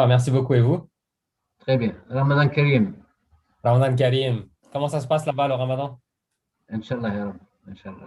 Ah, merci beaucoup. Et vous? Très bien. Ramadan Karim. Ramadan Karim. Comment ça se passe là-bas, le Ramadan? Inch'Allah, ya Rab. Inch'Allah.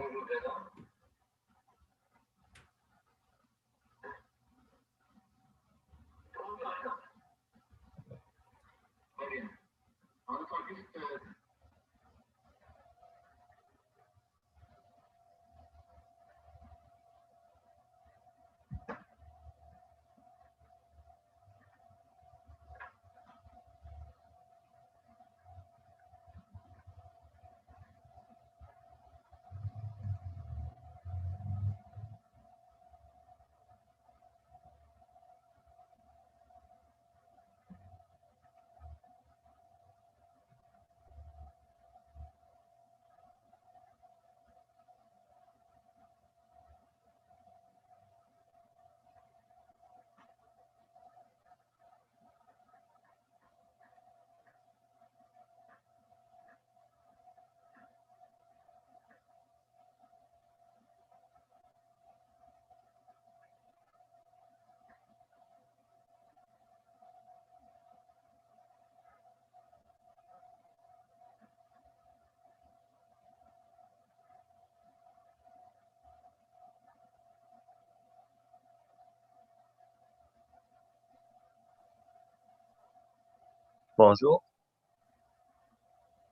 Bonjour.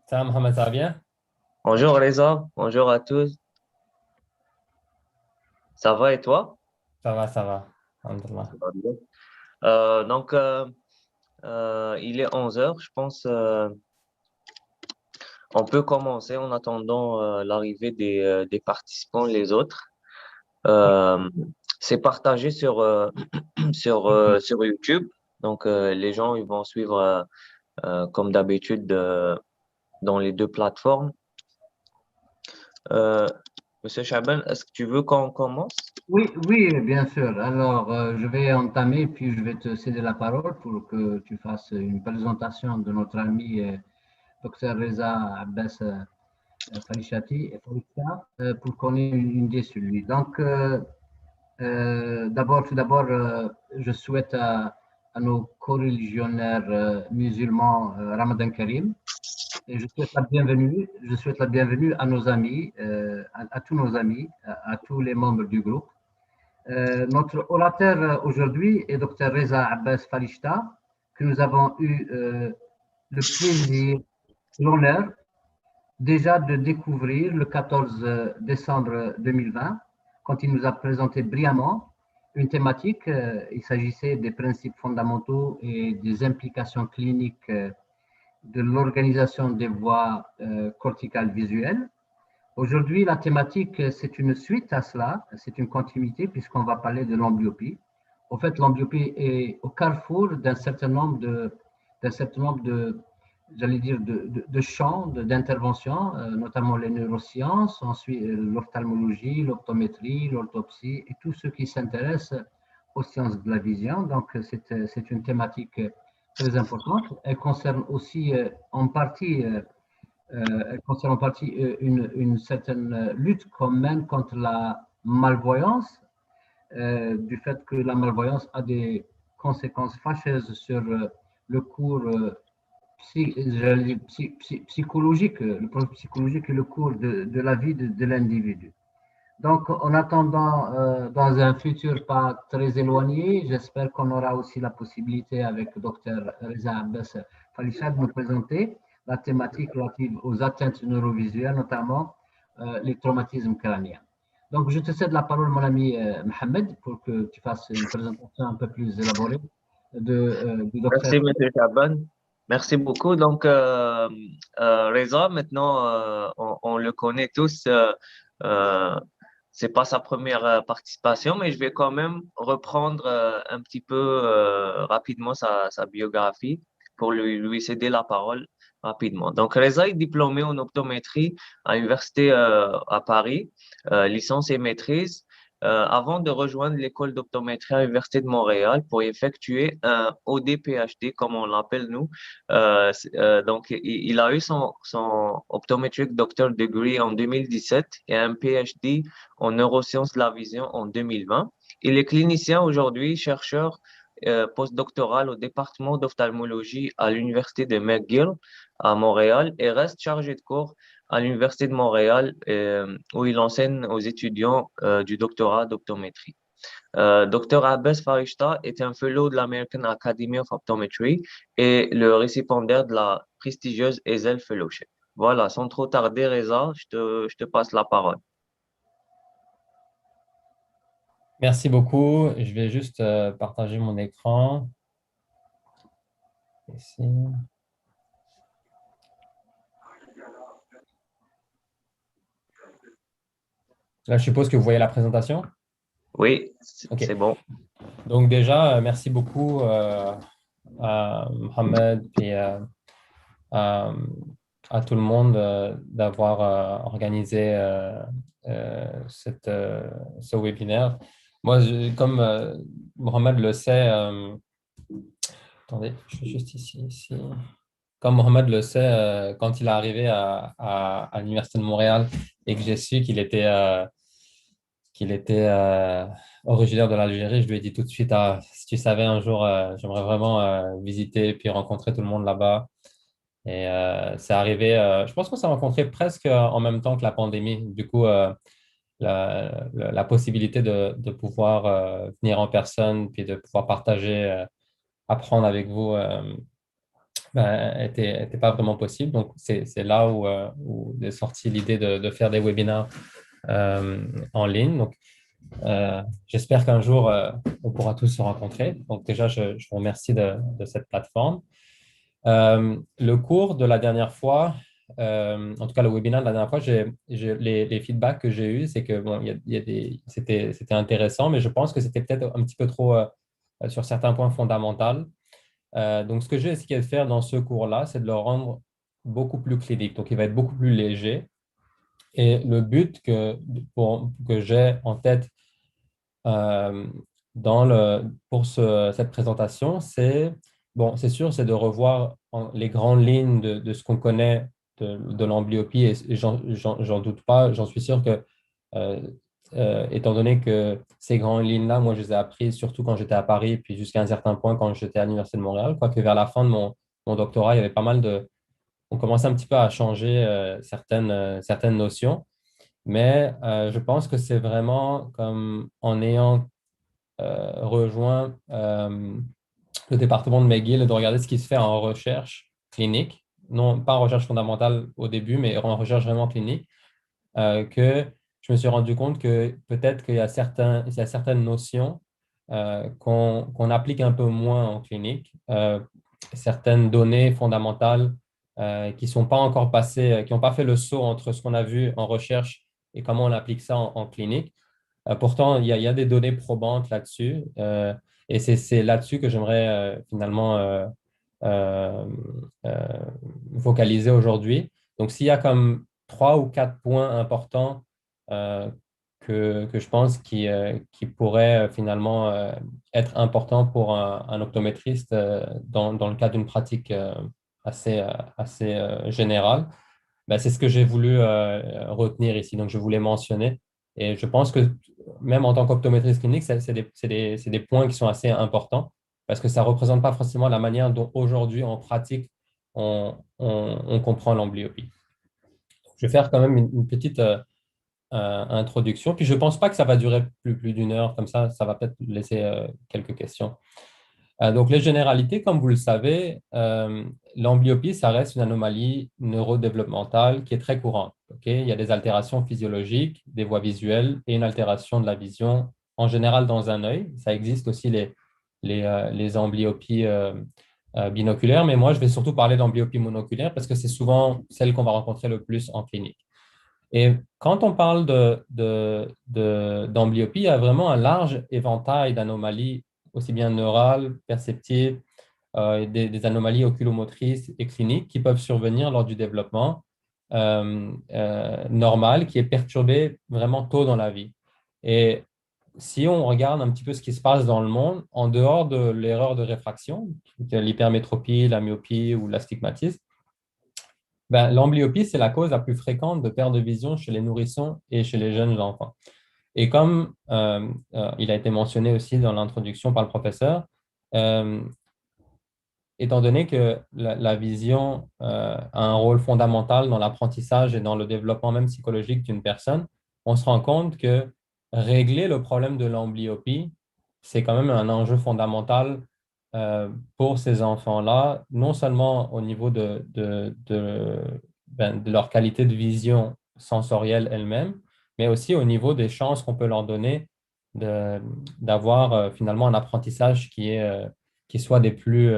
Ça va, Mohamed, ça va bien? Bonjour Reza, bonjour à tous. Ça va et toi? Ça va, ça va. Alhamdulillah. Ça va bien. Donc, il est 11 heures. Je pense on peut commencer en attendant l'arrivée des participants, les autres. Euh, c'est partagé sur YouTube. Donc, les gens ils vont suivre comme d'habitude dans les deux plateformes. Euh, Monsieur Chaban, est-ce que tu veux qu'on commence? Oui, oui, bien sûr. Alors, je vais entamer, puis je vais te céder la parole pour que tu fasses une présentation de notre ami Dr Reza Abbas Farishati, pour qu'on ait une idée sur lui. Donc, tout d'abord, je souhaite à nos coreligionnaires musulmans Ramadan Karim. Et je souhaite la bienvenue à nos amis, à tous nos amis, à tous les membres du groupe. Notre orateur aujourd'hui est Dr Reza Abbas Farishta, que nous avons eu le plaisir, l'honneur déjà de découvrir le 14 décembre 2020, quand il nous a présenté brillamment une thématique. Il s'agissait des principes fondamentaux et des implications cliniques de l'organisation des voies corticales visuelles. Aujourd'hui, la thématique, c'est une suite à cela, c'est une continuité puisqu'on va parler de l'amblyopie. En fait, l'amblyopie est au carrefour d'un certain nombre de j'allais dire, de champs d'intervention, notamment les neurosciences, ensuite l'ophtalmologie, l'optométrie, l'orthopsie et tous ceux qui s'intéressent aux sciences de la vision. Donc, c'est une thématique très importante. Elle concerne aussi elle concerne en partie une certaine lutte qu'on mène contre la malvoyance, du fait que la malvoyance a des conséquences fâcheuses sur le cours psychologique, le problème psychologique et le cours de la vie de l'individu. Donc, en attendant, dans un futur pas très éloigné, j'espère qu'on aura aussi la possibilité avec le docteur Reza Abbas Falisha de nous présenter la thématique relative aux atteintes neurovisuelles, notamment les traumatismes crâniens. Donc, je te cède la parole, mon ami Mohamed, pour que tu fasses une présentation un peu plus élaborée du docteur. Merci, Monsieur Chaban. Merci beaucoup. Donc, Reza, maintenant, on le connaît tous. Euh, c'est pas sa première participation, mais je vais quand même reprendre un petit peu rapidement sa biographie pour lui céder la parole rapidement. Donc, Reza est diplômé en optométrie à l'université à Paris, licence et maîtrise avant de rejoindre l'école d'optométrie à l'Université de Montréal pour effectuer un OD-PhD, comme on l'appelle nous. Donc, il a eu son optometric doctor degree en 2017 et un PhD en neurosciences de la vision en 2020. Il est clinicien aujourd'hui, chercheur postdoctorale au département d'ophtalmologie à l'Université de McGill à Montréal et reste chargé de cours à l'Université de Montréal où il enseigne aux étudiants du doctorat d'optométrie. Dr. Abbas Farishta est un fellow de l'American Academy of Optometry et le récipiendaire de la prestigieuse Ezel Fellowship. Voilà, sans trop tarder, Reza, je te passe la parole. Merci beaucoup. Je vais juste partager mon écran. Ici. Là, je suppose que vous voyez la présentation. Oui, Ok. c'est bon. Donc déjà, merci beaucoup à Mohamed et à, à tout le monde d'avoir organisé ce webinaire. Moi, comme Mohamed le sait, attendez, je suis juste ici. Comme Mohamed le sait, quand il est arrivé à l'Université de Montréal et que j'ai su qu'il était originaire de l'Algérie, je lui ai dit tout de suite, ah, si tu savais un jour, j'aimerais vraiment visiter puis rencontrer tout le monde là-bas. Et c'est arrivé, je pense qu'on s'est rencontrés presque en même temps que la pandémie. Du coup, la possibilité de pouvoir venir en personne puis de pouvoir partager, apprendre avec vous ben, était pas vraiment possible. Donc, c'est là où est sortie l'idée de faire des webinaires en ligne. Donc, j'espère qu'un jour, on pourra tous se rencontrer. Donc, déjà, je vous remercie de cette plateforme. Le cours de la dernière fois, en tout cas le webinaire de la dernière fois, les feedbacks que j'ai eus, c'est que bon, c'était intéressant, mais je pense que c'était peut-être un petit peu trop sur certains points fondamentaux. Donc, ce que j'ai essayé de faire dans ce cours-là, c'est de le rendre beaucoup plus clinique. Donc, il va être beaucoup plus léger. Et le but que j'ai en tête euh, pour cette présentation, bon, c'est sûr, c'est de revoir les grandes lignes de ce qu'on connaît de l'amblyopie et j'en doute pas, j'en suis sûr que, euh, étant donné que ces grandes lignes-là, moi, je les ai apprises surtout quand j'étais à Paris, puis jusqu'à un certain point quand j'étais à l'Université de Montréal, quoique vers la fin de mon doctorat, il y avait pas mal on commençait un petit peu à changer certaines notions, mais je pense que c'est vraiment comme en ayant rejoint le département de McGill et de regarder ce qui se fait en recherche clinique, non pas en recherche fondamentale au début, mais en recherche vraiment clinique, que je me suis rendu compte que peut-être il y a certaines notions qu'on applique un peu moins en clinique, certaines données fondamentales qui sont pas encore passées, qui n'ont pas fait le saut entre ce qu'on a vu en recherche et comment on applique ça en clinique. Pourtant, il y a des données probantes là-dessus et c'est là-dessus que j'aimerais finalement euh, euh, focaliser aujourd'hui. Donc, s'il y a comme 3 ou 4 points importants euh, que je pense qui pourraient finalement être importants pour un optométriste dans le cadre d'une pratique assez générale, ben, c'est ce que j'ai voulu retenir ici. Donc, je voulais mentionner. Et je pense que même en tant qu'optométriste clinique, c'est des points qui sont assez importants parce que ça ne représente pas forcément la manière dont aujourd'hui, en pratique, on comprend l'amblyopie. Je vais faire quand même une petite introduction. Puis je ne pense pas que ça va durer plus d'une heure. Comme ça va peut-être laisser quelques questions. Donc, les généralités, comme vous le savez, l'amblyopie, ça reste une anomalie neurodéveloppementale qui est très courante. Il y a des altérations physiologiques, des voies visuelles et une altération de la vision en général dans un œil. Ça existe aussi les amblyopies binoculaires, mais moi, je vais surtout parler d'amblyopie monoculaire parce que c'est souvent celle qu'on va rencontrer le plus en clinique. Et quand on parle d'amblyopie, il y a vraiment un large éventail d'anomalies, aussi bien neurales, perceptives, des anomalies oculomotrices et cliniques qui peuvent survenir lors du développement normal, qui est perturbé vraiment tôt dans la vie. Et si on regarde un petit peu ce qui se passe dans le monde, en dehors de l'erreur de réfraction, l'hypermétropie, la myopie ou l'astigmatisme, ben, l'amblyopie, c'est la cause la plus fréquente de perte de vision chez les nourrissons et chez les jeunes enfants. Et comme il a été mentionné aussi dans l'introduction par le professeur, euh, étant donné que la vision a un rôle fondamental dans l'apprentissage et dans le développement même psychologique d'une personne, on se rend compte que régler le problème de l'amblyopie, c'est quand même un enjeu fondamental pour ces enfants-là, non seulement au niveau de leur qualité de vision sensorielle elle-même, mais aussi au niveau des chances qu'on peut leur donner d'avoir finalement un apprentissage qui soit des plus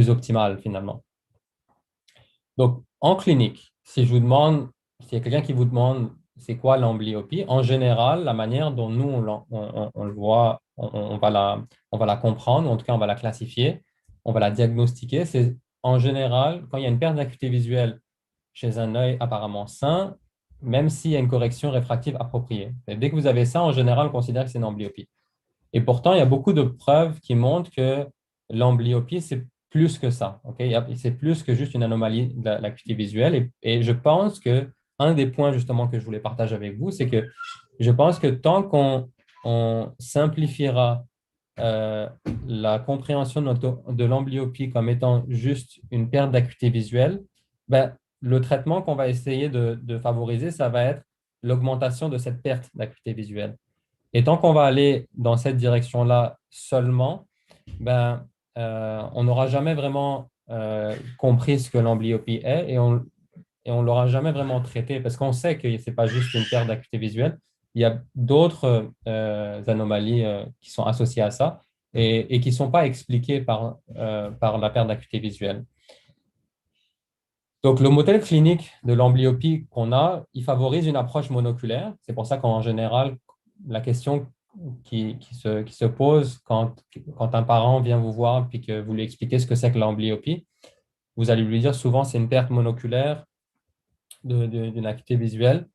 optimales finalement. Donc, en clinique, si je vous demande, s'il y a quelqu'un qui vous demande c'est quoi l'amblyopie, en général, la manière dont nous, on le voit, on va la comprendre, en tout cas, on va la classifier, on va la diagnostiquer, c'est en général, quand il y a une perte d'acuité visuelle chez un œil apparemment sain, même s'il y a une correction réfractive appropriée. Et dès que vous avez ça, en général, on considère que c'est une amblyopie. Et pourtant, il y a beaucoup de preuves qui montrent que l'amblyopie, c'est plus que ça. C'est plus que juste une anomalie de l'acuité visuelle. Et je pense que un des points justement que je voulais partager avec vous, c'est que je pense que tant qu'on simplifiera euh, la compréhension de l'amblyopie comme étant juste une perte d'acuité visuelle, ben, le traitement qu'on va essayer de favoriser, ça va être l'augmentation de cette perte d'acuité visuelle. Et tant qu'on va aller dans cette direction-là seulement, ben, on n'aura jamais vraiment compris ce que l'amblyopie est et on l'aura jamais vraiment traité parce qu'on sait que ce n'est pas juste une perte d'acuité visuelle. Il y a d'autres anomalies qui sont associées à ça et qui ne sont pas expliquées par la perte d'acuité visuelle. Donc, le modèle clinique de l'amblyopie qu'on a, il favorise une approche monoculaire. C'est pour ça qu'en général, la question qui se pose quand un parent vient vous voir et que vous lui expliquez ce que c'est que l'amblyopie, vous allez lui dire souvent c'est une perte monoculaire d'une acuité visuelle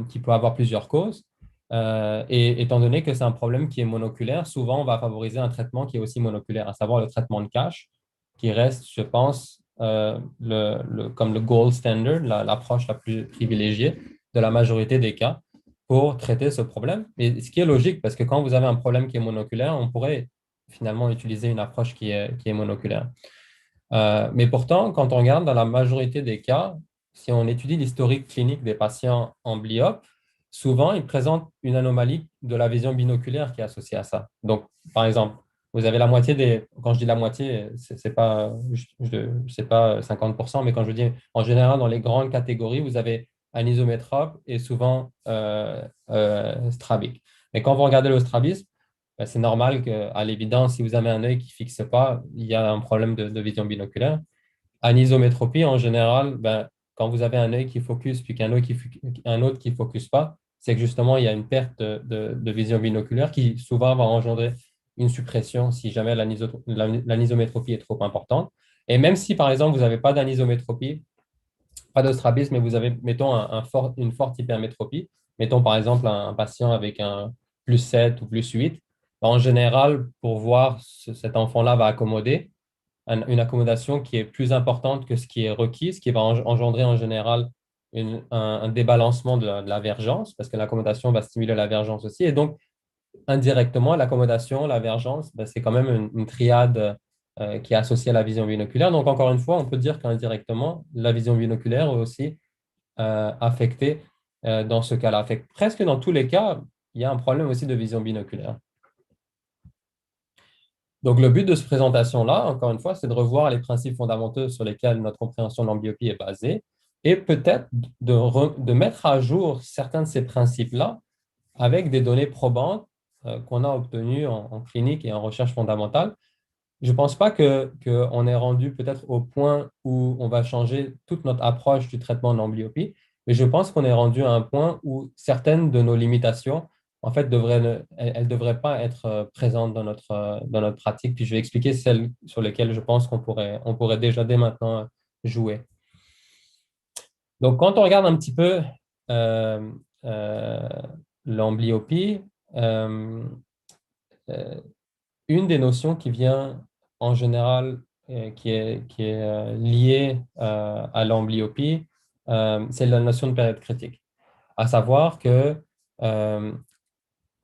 qui peut avoir plusieurs causes. Et étant donné que c'est un problème qui est monoculaire, souvent on va favoriser un traitement qui est aussi monoculaire, à savoir le traitement de Cash, qui reste, je pense, comme le gold standard, l'approche la plus privilégiée de la majorité des cas pour traiter ce problème. Et ce qui est logique, parce que quand vous avez un problème qui est monoculaire, on pourrait finalement utiliser une approche qui est monoculaire. Mais pourtant, quand on regarde dans la majorité des cas, si on étudie l'historique clinique des patients amblyopes, souvent ils présentent une anomalie de la vision binoculaire qui est associée à ça. Donc, par exemple, vous avez la moitié quand je dis la moitié, c'est pas, c'est pas 50%, mais quand je dis en général dans les grandes catégories, vous avez un isométrope et souvent strabique. Mais quand vous regardez le strabisme, ben, c'est normal qu'à l'évidence, si vous avez un œil qui ne fixe pas, il y a un problème de vision binoculaire. Anisométropie, en général, ben, quand vous avez un œil qui focus puis un autre qui ne focus pas, c'est que justement, il y a une perte de vision binoculaire qui souvent va engendrer une suppression si jamais l'anisométropie est trop importante. Et même si, par exemple, vous n'avez pas d'anisométropie, pas de strabisme, mais vous avez, mettons, une forte hypermétropie, mettons par exemple un patient avec un +7 ou +8, en général, pour voir cet enfant-là va accommoder, une accommodation qui est plus importante que ce qui est requis, ce qui va engendrer en général un débalancement de la vergence, parce que l'accommodation va stimuler la vergence aussi. Et donc, indirectement, l'accommodation, la vergence, ben, c'est quand même une triade qui est associée à la vision binoculaire. Donc, encore une fois, on peut dire qu'indirectement, la vision binoculaire est aussi affectée dans ce cas-là. Fait que presque dans tous les cas, il y a un problème aussi de vision binoculaire. Donc, le but de cette présentation-là, encore une fois, c'est de revoir les principes fondamentaux sur lesquels notre compréhension de l'amblyopie est basée et peut-être de mettre à jour certains de ces principes-là avec des données probantes qu'on a obtenues en clinique et en recherche fondamentale. Je ne pense pas qu'on est rendu peut-être au point où on va changer toute notre approche du traitement de l'amblyopie, mais je pense qu'on est rendu à un point où certaines de nos limitations, en fait, elles ne devraient pas être présentes dans notre pratique. Puis je vais expliquer celles sur lesquelles je pense on pourrait déjà dès maintenant jouer. Donc, quand on regarde un petit peu euh, euh, l'amblyopie, euh, euh, une des notions qui vient en général, qui est liée à l'amblyopie, c'est la notion de période critique. À savoir que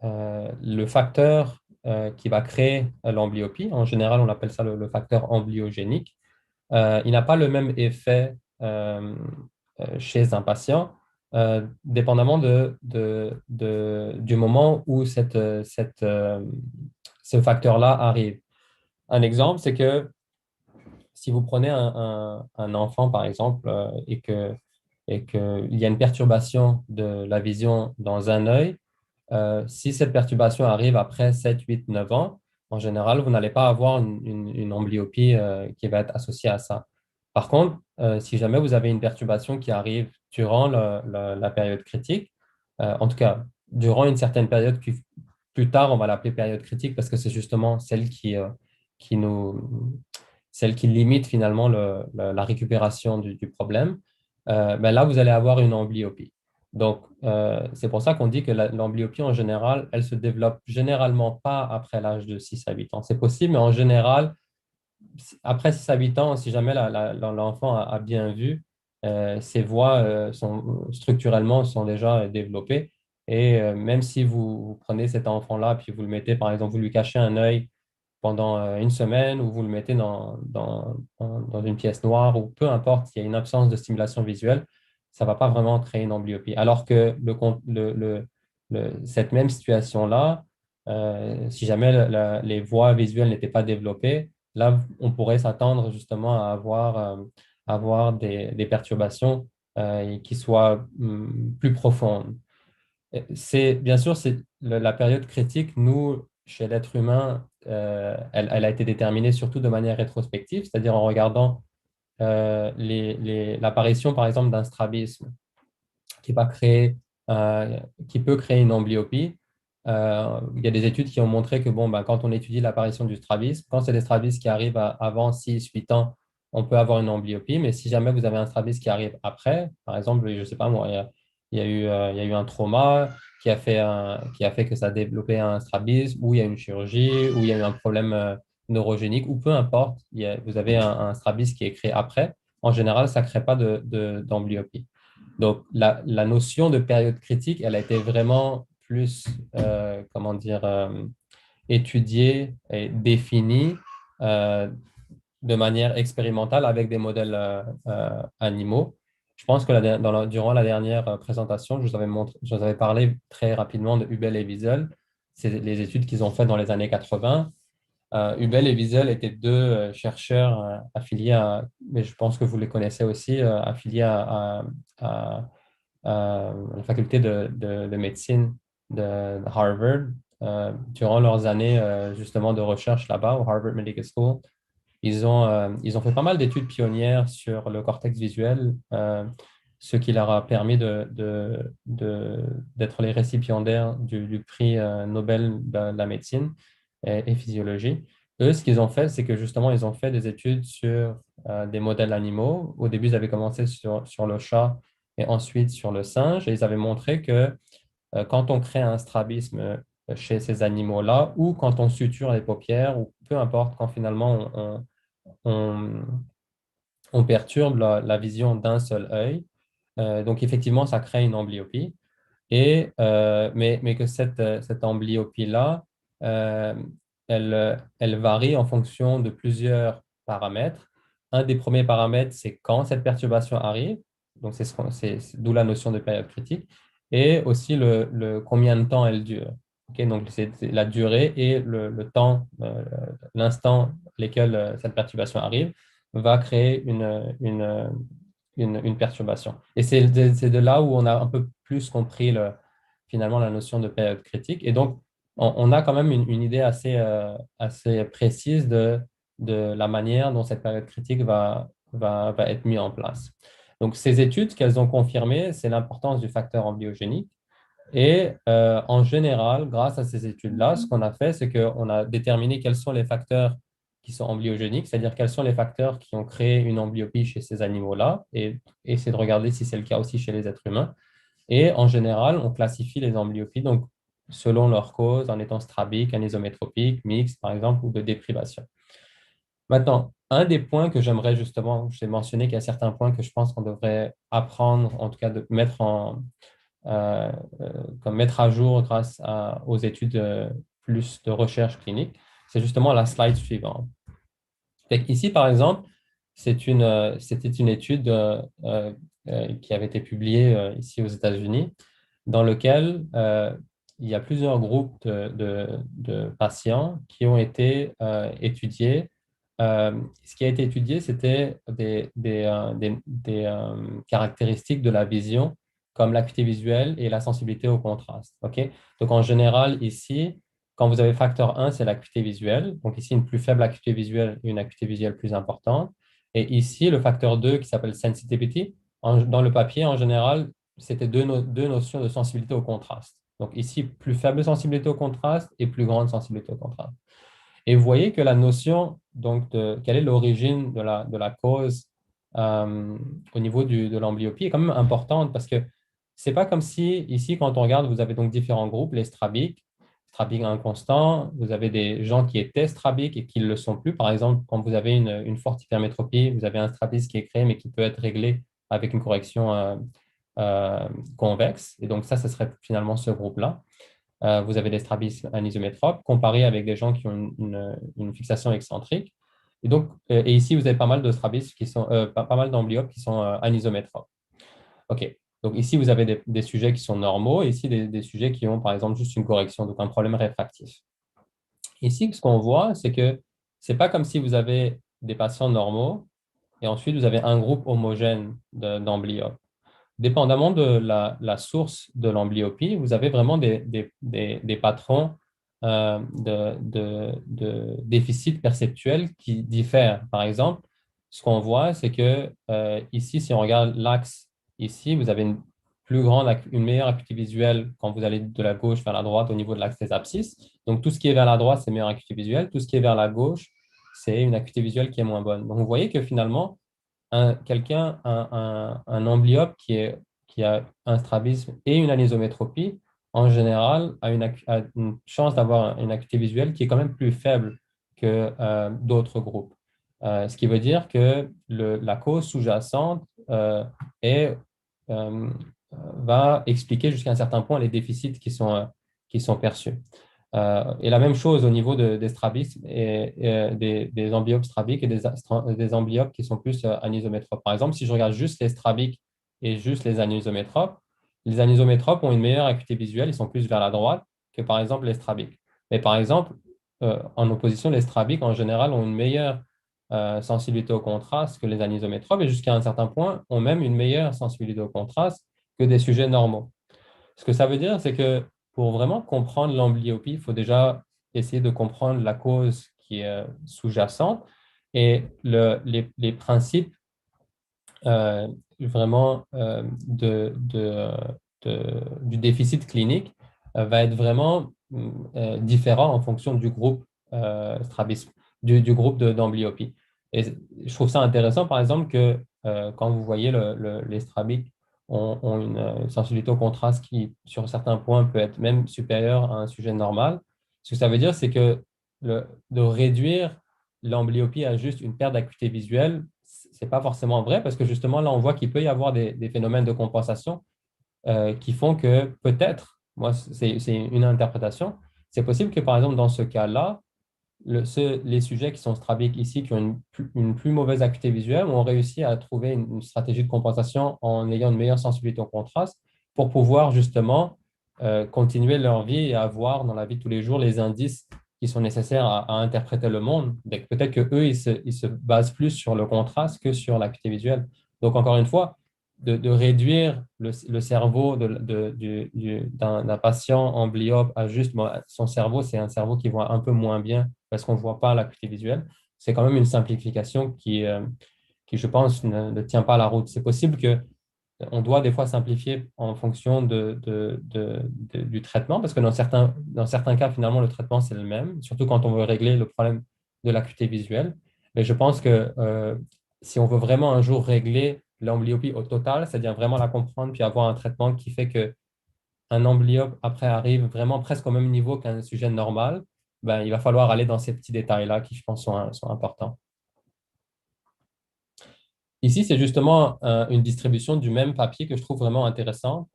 le facteur qui va créer l'amblyopie. En général, on appelle ça le facteur amblyogénique. Il n'a pas le même effet chez un patient, dépendamment du moment où ce facteur-là arrive. Un exemple, c'est que si vous prenez un enfant, par exemple, et qu'il y a une perturbation de la vision dans un œil, si cette perturbation arrive après 7, 8, 9 ans, en général, vous n'allez pas avoir une amblyopie qui va être associée à ça. Par contre, si jamais vous avez une perturbation qui arrive durant la période critique, en tout cas, durant une certaine période, plus tard, on va l'appeler période critique parce que c'est justement qui nous, celle qui limite finalement la récupération du problème, ben là, vous allez avoir une amblyopie. Donc, c'est pour ça qu'on dit que l'amblyopie, en général, elle se développe généralement pas après l'âge de 6 à 8 ans. C'est possible, mais en général, après 6 à 8 ans, si jamais l'enfant a bien vu, ses voies structurellement sont déjà développées. Et même si vous prenez cet enfant-là, puis vous le mettez, par exemple, vous lui cachez un œil pendant une semaine ou vous le mettez dans une pièce noire ou peu importe, il y a une absence de stimulation visuelle, ça ne va pas vraiment créer une amblyopie. Alors que cette même situation-là, si jamais les voies visuelles n'étaient pas développées, là, on pourrait s'attendre justement à avoir des perturbations qui soient plus profondes. Bien sûr, c'est la période critique, nous, chez l'être humain, elle a été déterminée surtout de manière rétrospective, c'est-à-dire en regardant l'apparition, par exemple, d'un strabisme qui va qui peut créer une amblyopie. Il y a des études qui ont montré que bon, ben, quand on étudie l'apparition du strabisme, quand c'est des strabismes qui arrivent avant 6, 8 ans, on peut avoir une amblyopie, mais si jamais vous avez un strabisme qui arrive après, par exemple, je ne sais pas moi, il y a eu un trauma qui a fait que ça a développé un strabisme, ou il y a une chirurgie, ou il y a eu un problème neurogénique, ou peu importe, vous avez un strabisme qui est créé après, en général, ça ne crée pas d'amblyopie. Donc, la notion de période critique, elle a été vraiment plus, comment dire, étudiée et définie euh, de manière expérimentale avec des modèles animaux. Je pense que durant la dernière présentation, je vous avais parlé très rapidement de Hubel et Wiesel. C'est les études qu'ils ont faites dans les années 80. Hubel et Wiesel étaient deux chercheurs affiliés mais je pense que vous les connaissez aussi, affiliés à la faculté de médecine de Harvard durant leurs années justement de recherche là-bas au Harvard Medical School. Ils ont fait pas mal d'études pionnières sur le cortex visuel, ce qui leur a permis d'être les récipiendaires du prix Nobel de la médecine et physiologie. Eux, ce qu'ils ont fait, c'est que justement, ils ont fait des études sur des modèles animaux. Au début, ils avaient commencé sur le chat et ensuite sur le singe. Et ils avaient montré que quand on crée un strabisme chez ces animaux-là, ou quand on suture les paupières, ou peu importe, quand finalement on, on perturbe la vision d'un seul œil, donc effectivement, ça crée une amblyopie. Mais que cette amblyopie-là, euh, elle varie en fonction de plusieurs paramètres. Un des premiers paramètres, c'est quand cette perturbation arrive. Donc, d'où la notion de période critique. Et aussi combien de temps elle dure. Ok, donc, c'est la durée et le temps, l'instant lesquels cette perturbation arrive, va créer une perturbation. Et c'est de là où on a un peu plus compris finalement la notion de période critique. Et donc, on a quand même une idée assez précise de la manière dont cette période critique va être mise en place. Donc, ces études, ce qu'elles ont confirmé, c'est l'importance du facteur amblyogénique. Et en général, grâce à ces études-là, ce qu'on a fait, c'est qu'on a déterminé quels sont les facteurs qui sont amblyogéniques, c'est-à-dire quels sont les facteurs qui ont créé une amblyopie chez ces animaux-là, et essayer de regarder si c'est le cas aussi chez les êtres humains. Et en général, on classifie les amblyopies donc, selon leur cause en étant strabique, anisométropique, mixte, par exemple, ou de déprivation. Maintenant, un des points que j'aimerais justement, je t'ai mentionné qu'il y a certains points que je pense qu'on devrait apprendre, en tout cas de mettre comme mettre à jour grâce aux études plus de recherche clinique, c'est justement la slide suivante. Ici, par exemple, c'était une étude qui avait été publiée ici aux États-Unis, dans lequel il y a plusieurs groupes de patients qui ont été étudiés. Ce qui a été étudié, c'était des caractéristiques de la vision, comme l'acuité visuelle et la sensibilité au contraste. OK? Donc, en général, ici, quand vous avez facteur 1, c'est l'acuité visuelle. Donc, ici, une plus faible acuité visuelle et une acuité visuelle plus importante. Et ici, le facteur 2 qui s'appelle sensitivity, dans le papier, en général, c'était deux notions de sensibilité au contraste. Donc ici, plus faible sensibilité au contraste et plus grande sensibilité au contraste. Et vous voyez que la notion, donc, de quelle est l'origine de la cause au niveau de l'amblyopie est quand même importante parce que c'est pas comme si, ici, quand on regarde, vous avez donc différents groupes, les strabiques, strabique inconstant, vous avez des gens qui étaient strabiques et qui ne le sont plus. Par exemple, quand vous avez une forte hypermétropie, vous avez un strabisme qui est créé mais qui peut être réglé avec une correction convexe. Et donc ça, ce serait finalement ce groupe-là. Vous avez des strabismes anisométropes comparés avec des gens qui ont une fixation excentrique. Et donc, et ici, vous avez pas mal de strabismes qui sont, pas mal d'amblyopes qui sont anisométropes. OK. Donc ici, vous avez des sujets qui sont normaux et ici, des sujets qui ont, par exemple, juste une correction, donc un problème réfractif. Ici, ce qu'on voit, c'est que ce n'est pas comme si vous avez des patients normaux et ensuite, vous avez un groupe homogène d'amblyopes. Dépendamment de la source de l'amblyopie, vous avez vraiment des patrons de déficit perceptuel qui diffèrent. Par exemple, ce qu'on voit, c'est que ici, si on regarde l'axe ici, vous avez une meilleure acuité visuelle quand vous allez de la gauche vers la droite au niveau de l'axe des abscisses. Donc, tout ce qui est vers la droite, c'est meilleure acuité visuelle. Tout ce qui est vers la gauche, c'est une acuité visuelle qui est moins bonne. Donc, vous voyez que finalement, un amblyope qui a un strabisme et une anisométropie, en général, a une chance d'avoir une acuité visuelle qui est quand même plus faible que d'autres groupes. Ce qui veut dire que la cause sous-jacente est, euh, va expliquer jusqu'à un certain point les déficits qui sont perçus. Et la même chose au niveau des strabismes et des amblyopes strabiques et des amblyopes qui sont plus anisométropes. Par exemple, si je regarde juste les strabiques et juste les anisométropes ont une meilleure acuité visuelle, ils sont plus vers la droite que par exemple les strabiques. Mais par exemple, en opposition, les strabiques en général ont une meilleure sensibilité au contraste que les anisométropes et jusqu'à un certain point ont même une meilleure sensibilité au contraste que des sujets normaux. Ce que ça veut dire, c'est que pour vraiment comprendre l'amblyopie, il faut déjà essayer de comprendre la cause qui est sous-jacente et les principes vraiment du déficit clinique va être vraiment différent en fonction du groupe strabisme, du groupe d'amblyopie. Et je trouve ça intéressant, par exemple, que quand vous voyez les strabiques ont une sensibilité au contraste qui, sur certains points, peut être même supérieure à un sujet normal. Ce que ça veut dire, c'est que de réduire l'amblyopie à juste une perte d'acuité visuelle, c'est pas forcément vrai parce que justement, là, on voit qu'il peut y avoir des phénomènes de compensation qui font que peut-être, moi, c'est une interprétation, c'est possible que, par exemple, dans ce cas-là, les sujets qui sont strabiques ici, qui ont une plus mauvaise acuité visuelle, ont réussi à trouver une stratégie de compensation en ayant une meilleure sensibilité au contraste pour pouvoir justement continuer leur vie et avoir dans la vie de tous les jours les indices qui sont nécessaires à interpréter le monde. Peut-être qu'eux, ils se basent plus sur le contraste que sur l'acuité visuelle. Donc, encore une fois, de réduire le cerveau d'un patient amblyope à juste son cerveau, c'est un cerveau qui voit un peu moins bien parce qu'on ne voit pas l'acuité visuelle. C'est quand même une simplification qui je pense, ne tient pas la route. C'est possible qu'on doit des fois simplifier en fonction du traitement parce que dans certains cas, finalement, le traitement, c'est le même, surtout quand on veut régler le problème de l'acuité visuelle. Mais je pense que si on veut vraiment un jour régler l'amblyopie au total, c'est-à-dire vraiment la comprendre puis avoir un traitement qui fait qu'un amblyope après arrive vraiment presque au même niveau qu'un sujet normal, ben, il va falloir aller dans ces petits détails-là qui, je pense, sont importants. Ici, c'est justement une distribution du même papier que je trouve vraiment intéressante.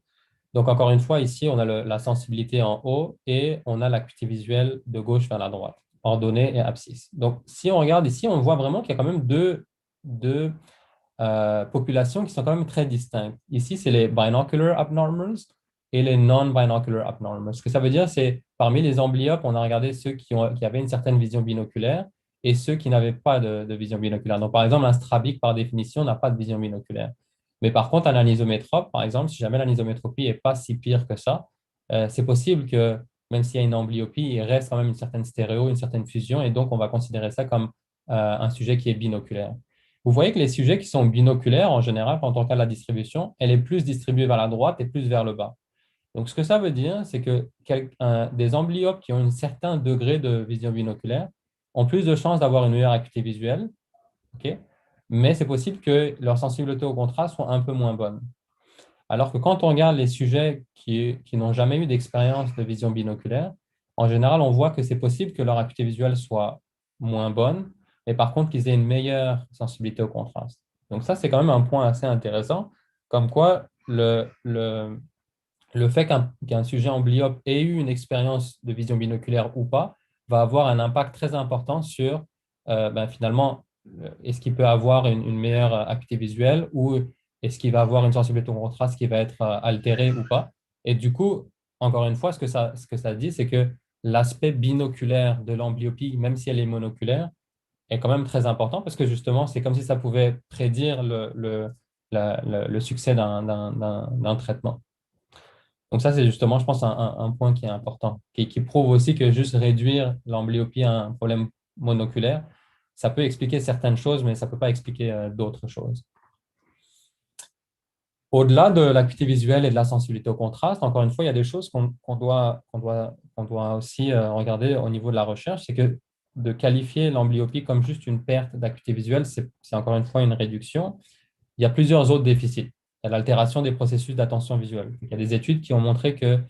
Donc, encore une fois, ici, on a la sensibilité en haut et on a l'acuité visuelle de gauche vers la droite, ordonnée et abscisse. Donc, si on regarde ici, on voit vraiment qu'il y a quand même deux populations qui sont quand même très distinctes. Ici, c'est les binocular abnormals et les non-binocular abnormals. Ce que ça veut dire, c'est parmi les amblyopes, on a regardé ceux qui avaient une certaine vision binoculaire et ceux qui n'avaient pas de vision binoculaire. Donc, par exemple, un strabique, par définition, n'a pas de vision binoculaire. Mais par contre, un anisométrope, par exemple, si jamais l'anisométropie n'est pas si pire que ça, c'est possible que même s'il y a une amblyopie, il reste quand même une certaine stéréo, une certaine fusion, et donc on va considérer ça comme un sujet qui est binoculaire. Vous voyez que les sujets qui sont binoculaires, en général, quand on regarde la distribution, elle est plus distribuée vers la droite et plus vers le bas. Donc, ce que ça veut dire, c'est que des amblyopes qui ont un certain degré de vision binoculaire ont plus de chances d'avoir une meilleure acuité visuelle, ok. Mais c'est possible que leur sensibilité au contraste soit un peu moins bonne. Alors que quand on regarde les sujets qui n'ont jamais eu d'expérience de vision binoculaire, en général, on voit que c'est possible que leur acuité visuelle soit moins bonne, mais par contre qu'ils aient une meilleure sensibilité au contraste. Donc ça, c'est quand même un point assez intéressant, comme quoi le fait qu'un sujet amblyope ait eu une expérience de vision binoculaire ou pas va avoir un impact très important sur finalement, est-ce qu'il peut avoir une meilleure acuité visuelle ou est-ce qu'il va avoir une sensibilité au contraste qui va être altérée ou pas. Et du coup, encore une fois, ce que ça dit, c'est que l'aspect binoculaire de l'amblyopie, même si elle est monoculaire, est quand même très important parce que justement, c'est comme si ça pouvait prédire le succès d'un traitement. Donc ça, c'est justement, je pense, un point qui est important, qui prouve aussi que juste réduire l'amblyopie à un problème monoculaire, ça peut expliquer certaines choses, mais ça ne peut pas expliquer d'autres choses. Au-delà de l'acuité visuelle et de la sensibilité au contraste, encore une fois, il y a des choses qu'on doit aussi regarder au niveau de la recherche, c'est que de qualifier l'amblyopie comme juste une perte d'acuité visuelle, c'est encore une fois une réduction. Il y a plusieurs autres déficits. Il y a l'altération des processus d'attention visuelle. Il y a des études qui ont montré que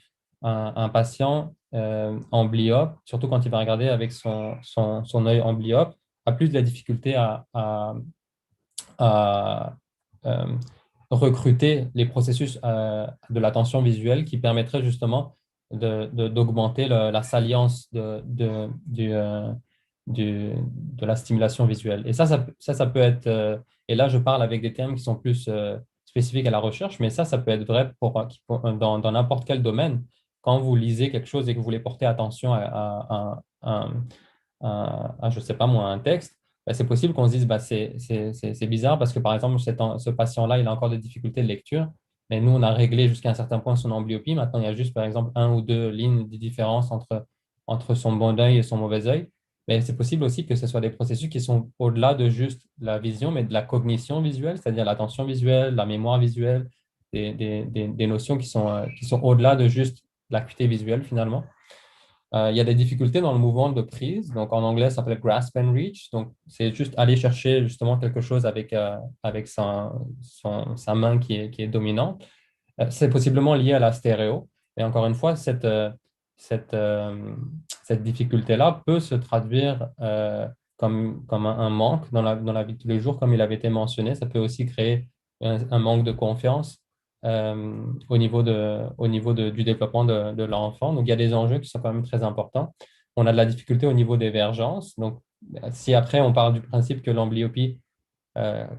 un patient amblyope, surtout quand il va regarder avec son œil amblyope, a plus de la difficulté à, euh, recruter les processus de l'attention visuelle qui permettraient justement d'augmenter la salience de la stimulation visuelle. Et ça peut être, et là je parle avec des termes qui sont plus spécifiques à la recherche, mais ça peut être vrai dans n'importe quel domaine. Quand vous lisez quelque chose et que vous voulez porter attention je ne sais pas moi, un texte, ben, c'est possible qu'on se dise, bah, c'est bizarre parce que, par exemple, ce patient-là, il a encore des difficultés de lecture, mais nous, on a réglé jusqu'à un certain point son amblyopie. Maintenant, il y a juste, par exemple, un ou deux lignes de différence entre son bon œil et son mauvais œil. Mais c'est possible aussi que ce soit des processus qui sont au-delà de juste la vision, mais de la cognition visuelle, c'est-à-dire l'attention visuelle, la mémoire visuelle, des notions qui sont au-delà de juste l'acuité visuelle, finalement. Il y a des difficultés dans le mouvement de prise. Donc, en anglais, ça s'appelle grasp and reach. Donc, c'est juste aller chercher justement quelque chose avec sa main qui est dominante. C'est possiblement lié à la stéréo. Et encore une fois, cette, euh, cette difficulté-là peut se traduire comme un manque dans la vie de tous les jours, comme il avait été mentionné. Ça peut aussi créer un manque de confiance au niveau du développement de l'enfant. Donc, il y a des enjeux qui sont quand même très importants. On a de la difficulté au niveau des vergences. Donc, si après on part du principe que l'amblyopie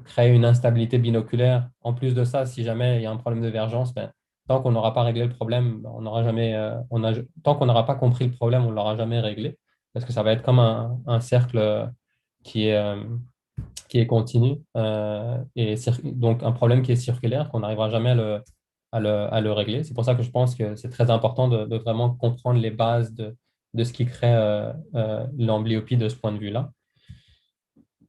crée une instabilité binoculaire, en plus de ça, si jamais il y a un problème de vergence, ben, tant qu'on n'aura pas réglé le problème, on n'aura jamais, tant qu'on n'aura pas compris le problème, on ne l'aura jamais réglé. Parce que ça va être comme un cercle qui est, euh, qui est continu et donc un problème qui est circulaire, qu'on n'arrivera jamais à le régler. C'est pour ça que je pense que c'est très important de vraiment comprendre les bases de ce qui crée l'amblyopie de ce point de vue-là.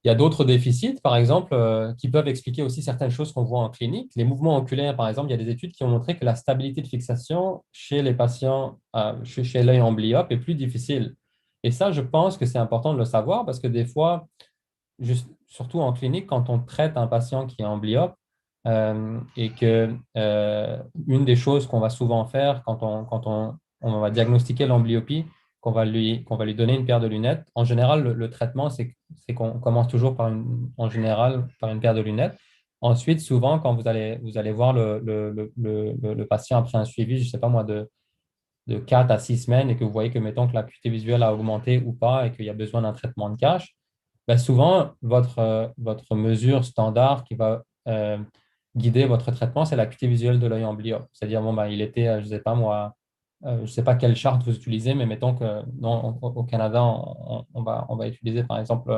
Il y a d'autres déficits, par exemple, qui peuvent expliquer aussi certaines choses qu'on voit en clinique. Les mouvements oculaires, par exemple, il y a des études qui ont montré que la stabilité de fixation chez les patients, chez l'œil amblyope est plus difficile. Et ça, je pense que c'est important de le savoir parce que des fois, surtout en clinique, quand on traite un patient qui est amblyope, et que une des choses qu'on va souvent faire on va diagnostiquer l'amblyopie, qu'on va lui donner une paire de lunettes, en général, le traitement, c'est qu'on commence toujours en général par une paire de lunettes. Ensuite, souvent, quand vous allez voir le patient après un suivi, je ne sais pas moi, de 4 à 6 semaines et que vous voyez que, mettons, que l'acuité visuelle a augmenté ou pas et qu'il y a besoin d'un traitement de cache, ben souvent, votre mesure standard qui va guider votre traitement, c'est l'acuité visuelle de l'œil amblyopes. C'est-à-dire, bon, ben, il était, je ne sais pas moi, je ne sais pas quelle charte vous utilisez, mais mettons que au Canada, on va utiliser par exemple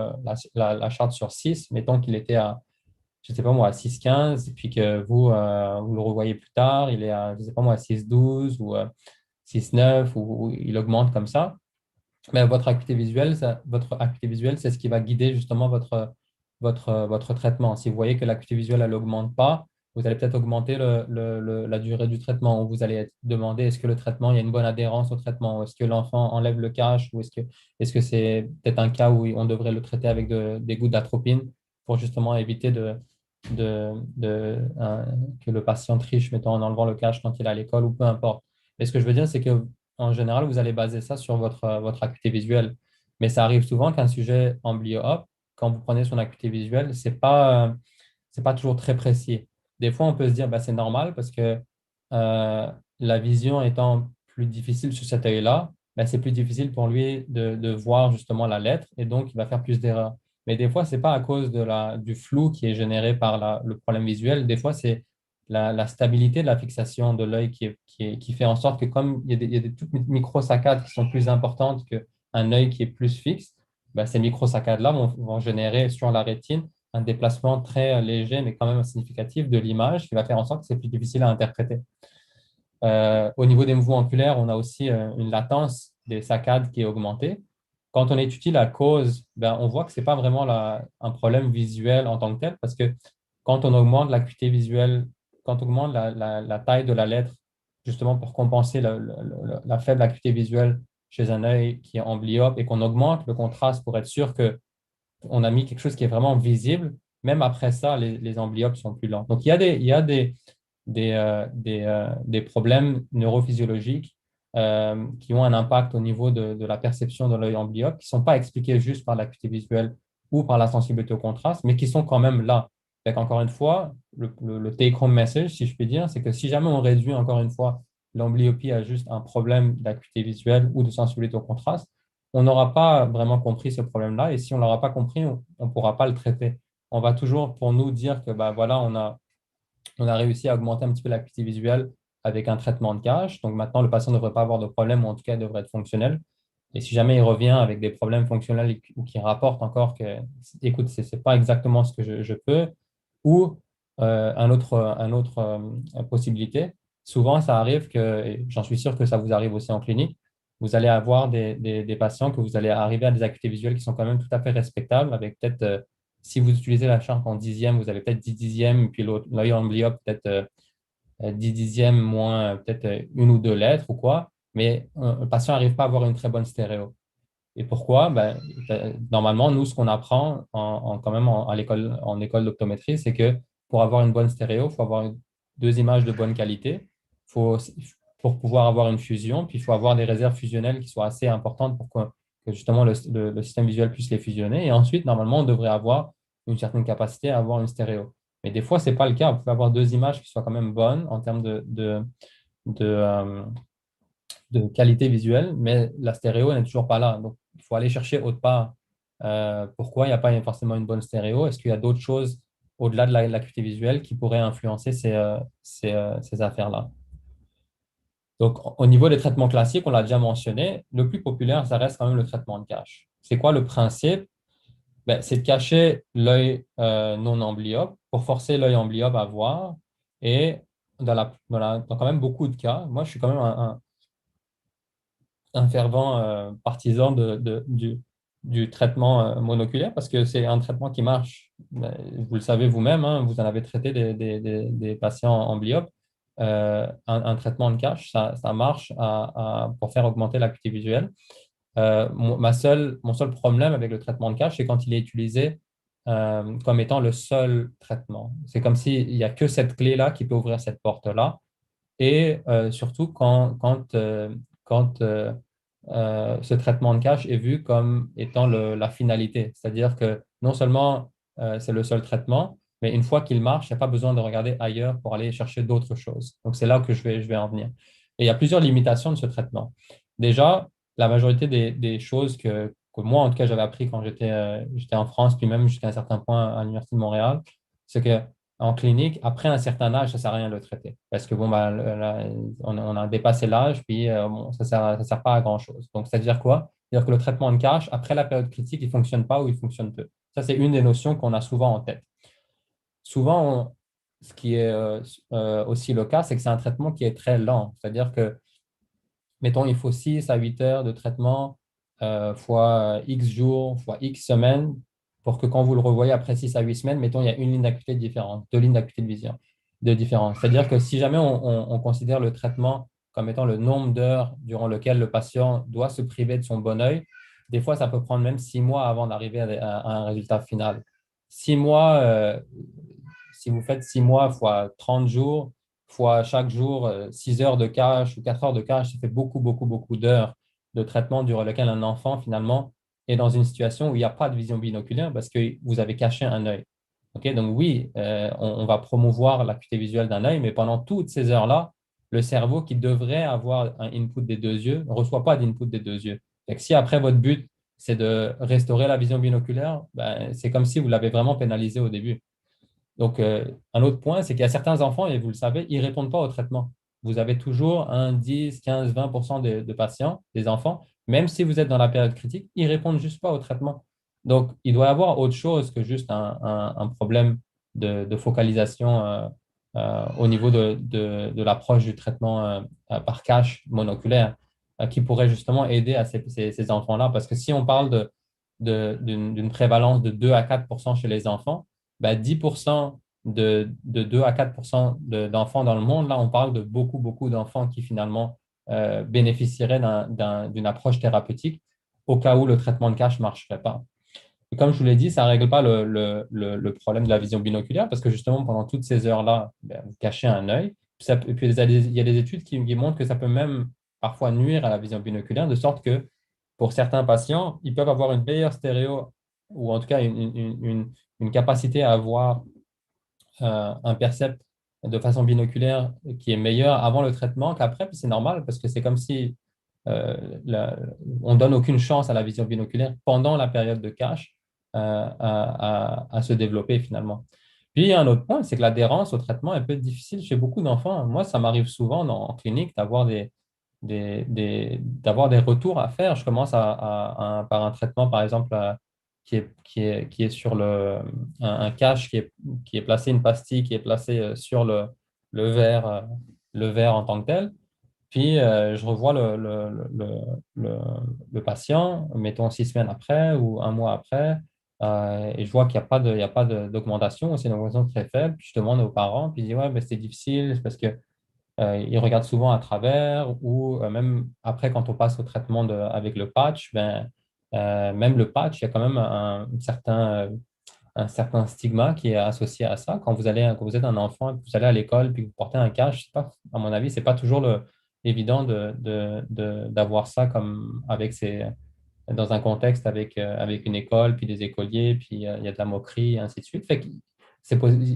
la charte sur 6. Mettons qu'il était à, je ne sais pas moi, à 6,15, et puis que vous le revoyez plus tard, il est à, je ne sais pas moi, à 6,12 ou 6,9, ou il augmente comme ça. Mais votre acuité visuelle, c'est ce qui va guider justement votre traitement. Si vous voyez que l'acuité visuelle, elle n'augmente pas, vous allez peut-être augmenter la durée du traitement, ou vous allez demander est-ce que le traitement, il y a une bonne adhérence au traitement, ou est-ce que l'enfant enlève le cache, ou est-ce que c'est peut-être un cas où on devrait le traiter avec des gouttes d'atropine pour justement éviter que le patient triche, mettons, en enlevant le cache quand il est à l'école, ou peu importe. Et ce que je veux dire, c'est que en général, vous allez baser ça sur votre acuité visuelle. Mais ça arrive souvent qu'un sujet amblyopes, quand vous prenez son acuité visuelle, c'est pas toujours très précis. Des fois, on peut se dire, bah, c'est normal parce que la vision étant plus difficile sur cet œil-là, bah, c'est plus difficile pour lui de voir justement la lettre et donc il va faire plus d'erreurs. Mais des fois, ce n'est pas à cause du flou qui est généré par le problème visuel. Des fois, c'est la stabilité de la fixation de l'œil qui fait en sorte que comme il y a des toutes micro-saccades qui sont plus importantes qu'un œil qui est plus fixe, bah, ces micro-saccades-là vont générer sur la rétine un déplacement très léger, mais quand même significatif de l'image qui va faire en sorte que c'est plus difficile à interpréter. Au niveau des mouvements oculaires, on a aussi une latence des saccades qui est augmentée. Quand on étudie la cause, ben, on voit que ce n'est pas vraiment un problème visuel en tant que tel, parce que quand on augmente l'acuité visuelle, quand on augmente la taille de la lettre, justement pour compenser la faible acuité visuelle chez un œil qui est amblyopes et qu'on augmente le contraste pour être sûr qu'on a mis quelque chose qui est vraiment visible, même après ça, les amblyopes sont plus lents. Donc, il y a des problèmes neurophysiologiques qui ont un impact au niveau de la perception de l'œil amblyopes, qui ne sont pas expliqués juste par l'acuité visuelle ou par la sensibilité au contraste, mais qui sont quand même là. Donc, encore une fois, le take-home message, si je puis dire, c'est que si jamais on réduit encore une fois l'amblyopie à juste un problème d'acuité visuelle ou de sensibilité au contraste, on n'aura pas vraiment compris ce problème-là. Et si on ne l'aura pas compris, on ne pourra pas le traiter. On va toujours, pour nous, dire que bah, voilà, on a réussi à augmenter un petit peu l'acuité visuelle avec un traitement de cache. Donc maintenant, le patient ne devrait pas avoir de problème, ou en tout cas, il devrait être fonctionnel. Et si jamais il revient avec des problèmes fonctionnels ou qu'il rapporte encore que, écoute, ce n'est pas exactement ce que je peux, ou un autre possibilité, souvent ça arrive que, et j'en suis sûr que ça vous arrive aussi en clinique, vous allez avoir des patients que vous allez arriver à des acuités visuelles qui sont quand même tout à fait respectables, avec peut-être si vous utilisez la charte en dixième, vous avez peut-être 10 dixièmes, puis l'œil amblyopes, peut-être 10 dixièmes moins peut-être une ou deux lettres ou quoi, mais le patient n'arrive pas à avoir une très bonne stéréo. Et pourquoi? Ben, normalement, nous, ce qu'on apprend quand même à l'école, en école d'optométrie, c'est que pour avoir une bonne stéréo, il faut avoir deux images de bonne qualité. Faut, pour pouvoir avoir une fusion, puis il faut avoir des réserves fusionnelles qui soient assez importantes pour que justement le système visuel puisse les fusionner. Et ensuite, normalement, on devrait avoir une certaine capacité à avoir une stéréo. Mais des fois, ce n'est pas le cas. Vous pouvez avoir deux images qui soient quand même bonnes en termes de, euh, de qualité visuelle, mais la stéréo n'est toujours pas là. Donc, il faut aller chercher autre part. Pourquoi il n'y a pas forcément une bonne stéréo? Est-ce qu'il y a d'autres choses au-delà de l'acuité visuelle qui pourraient influencer ces affaires-là? Donc, au niveau des traitements classiques, on l'a déjà mentionné, le plus populaire, ça reste quand même le traitement de cache. C'est quoi le principe? Ben, c'est de cacher l'œil non amblyope pour forcer l'œil amblyopes à voir. Et dans quand même beaucoup de cas, moi, je suis quand même un fervent partisan du traitement monoculaire parce que c'est un traitement qui marche. Vous le savez vous-même, hein, vous en avez traité des patients amblyopes. Un traitement de cache, ça marche pour faire augmenter l'acuité visuelle. Mon seul problème avec le traitement de cache, c'est quand il est utilisé comme étant le seul traitement. C'est comme s'il n'y a que cette clé-là qui peut ouvrir cette porte-là. Et surtout quand ce traitement de cache est vu comme étant la finalité. C'est-à-dire que non seulement c'est le seul traitement, Mais une fois qu'il marche, il n'y a pas besoin de regarder ailleurs pour aller chercher d'autres choses. Donc, c'est là que je vais en venir. Et il y a plusieurs limitations de ce traitement. Déjà, la majorité des choses que moi, en tout cas, j'avais appris quand j'étais en France, puis même jusqu'à un certain point à l'Université de Montréal, c'est que en clinique, après un certain âge, ça ne sert à rien de le traiter. Parce que bon, bah, là, on a dépassé l'âge, puis bon, ça ne sert pas à grand-chose. Donc, c'est-à-dire quoi? C'est-à-dire que le traitement de cash, après la période critique, il ne fonctionne pas ou il fonctionne peu. Ça, c'est une des notions qu'on a souvent en tête. Souvent, ce qui est aussi le cas, c'est que c'est un traitement qui est très lent. C'est-à-dire que, mettons, il faut 6 à 8 heures de traitement fois X jours, fois X semaines, pour que quand vous le revoyez après 6 à 8 semaines, mettons, il y a une ligne d'acuité différente, deux lignes d'acuité de vision de différence. C'est-à-dire que si jamais on considère le traitement comme étant le nombre d'heures durant lequel le patient doit se priver de son bon œil, des fois, ça peut prendre même 6 mois avant d'arriver à un résultat final. 6 mois, si vous faites 6 mois fois 30 jours, fois chaque jour 6 heures de cache ou 4 heures de cache, ça fait beaucoup, beaucoup, beaucoup d'heures de traitement durant lequel un enfant, finalement, est dans une situation où il n'y a pas de vision binoculaire parce que vous avez caché un œil. Okay? Donc oui, on va promouvoir l'acuité visuelle d'un œil, mais pendant toutes ces heures-là, le cerveau qui devrait avoir un input des deux yeux ne reçoit pas d'input des deux yeux. Donc, si après votre but, c'est de restaurer la vision binoculaire, ben, c'est comme si vous l'avez vraiment pénalisé au début. Donc, un autre point, c'est qu'il y a certains enfants, et vous le savez, ils ne répondent pas au traitement. Vous avez toujours un 10, 15, 20% de patients, des enfants, même si vous êtes dans la période critique, ils ne répondent juste pas au traitement. Donc, il doit y avoir autre chose que juste un problème de focalisation au niveau de l'approche du traitement par cache monoculaire qui pourrait justement aider à ces enfants-là. Parce que si on parle d'une prévalence de 2 à 4% chez les enfants, ben 10% de 2 à 4% d'enfants dans le monde, là, on parle de beaucoup, beaucoup d'enfants qui finalement bénéficieraient d'une approche thérapeutique au cas où le traitement de cache ne marcherait pas. Et comme je vous l'ai dit, ça ne règle pas le problème de la vision binoculaire parce que justement, pendant toutes ces heures-là, ben, vous cachez un œil. Et puis, il y a des études qui montrent que ça peut même parfois nuire à la vision binoculaire, de sorte que pour certains patients, ils peuvent avoir une meilleure stéréo ou en tout cas une capacité à avoir un percept de façon binoculaire qui est meilleur avant le traitement qu'après. Puis c'est normal parce que c'est comme si euh, la- on donne aucune chance à la vision binoculaire pendant la période de cache à se développer finalement. Puis il y a un autre point, c'est que l'adhérence au traitement elle peut être difficile chez beaucoup d'enfants. Moi, ça m'arrive souvent en clinique d'avoir d'avoir des retours à faire. Je commence par un traitement, par exemple, qui est sur un cache qui est placé, une pastille qui est placée sur le verre, euh, le verre en tant que tel. Puis, je revois le, le patient, mettons 6 semaines après ou un mois après, et je vois qu'il n'y a pas il y a pas d'augmentation, c'est une augmentation très faible. Puis, je demande aux parents, puis ils disent, ouais, ben, c'est difficile, c'est parce que ils regardent souvent à travers ou même après, quand on passe au traitement avec le patch, ben, même le patch, il y a quand même un certain stigma qui est associé à ça. Quand vous êtes un enfant et que vous allez à l'école puis que vous portez un cache, je sais pas, à mon avis, c'est pas toujours évident d'avoir ça comme dans un contexte avec une école, puis des écoliers, puis il y a de la moquerie, et ainsi de suite. Fait que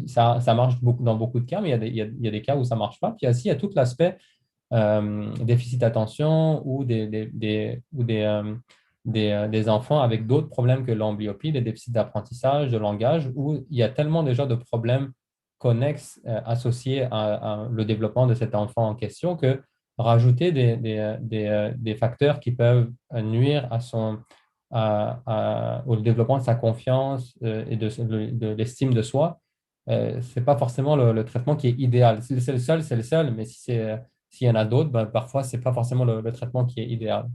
ça marche dans beaucoup de cas, mais il y a des cas où ça ne marche pas. Puis aussi, il y a tout l'aspect déficit d'attention ou des enfants avec d'autres problèmes que l'amblyopie, des déficits d'apprentissage, de langage, où il y a tellement déjà de problèmes connexes associés à le développement de cet enfant en question que rajouter des facteurs qui peuvent nuire au développement de sa confiance et de l'estime de soi, ce n'est pas forcément le traitement qui est idéal. Si c'est le seul, c'est le seul, mais s'il y en a d'autres, ben, parfois, ce n'est pas forcément le traitement qui est idéal.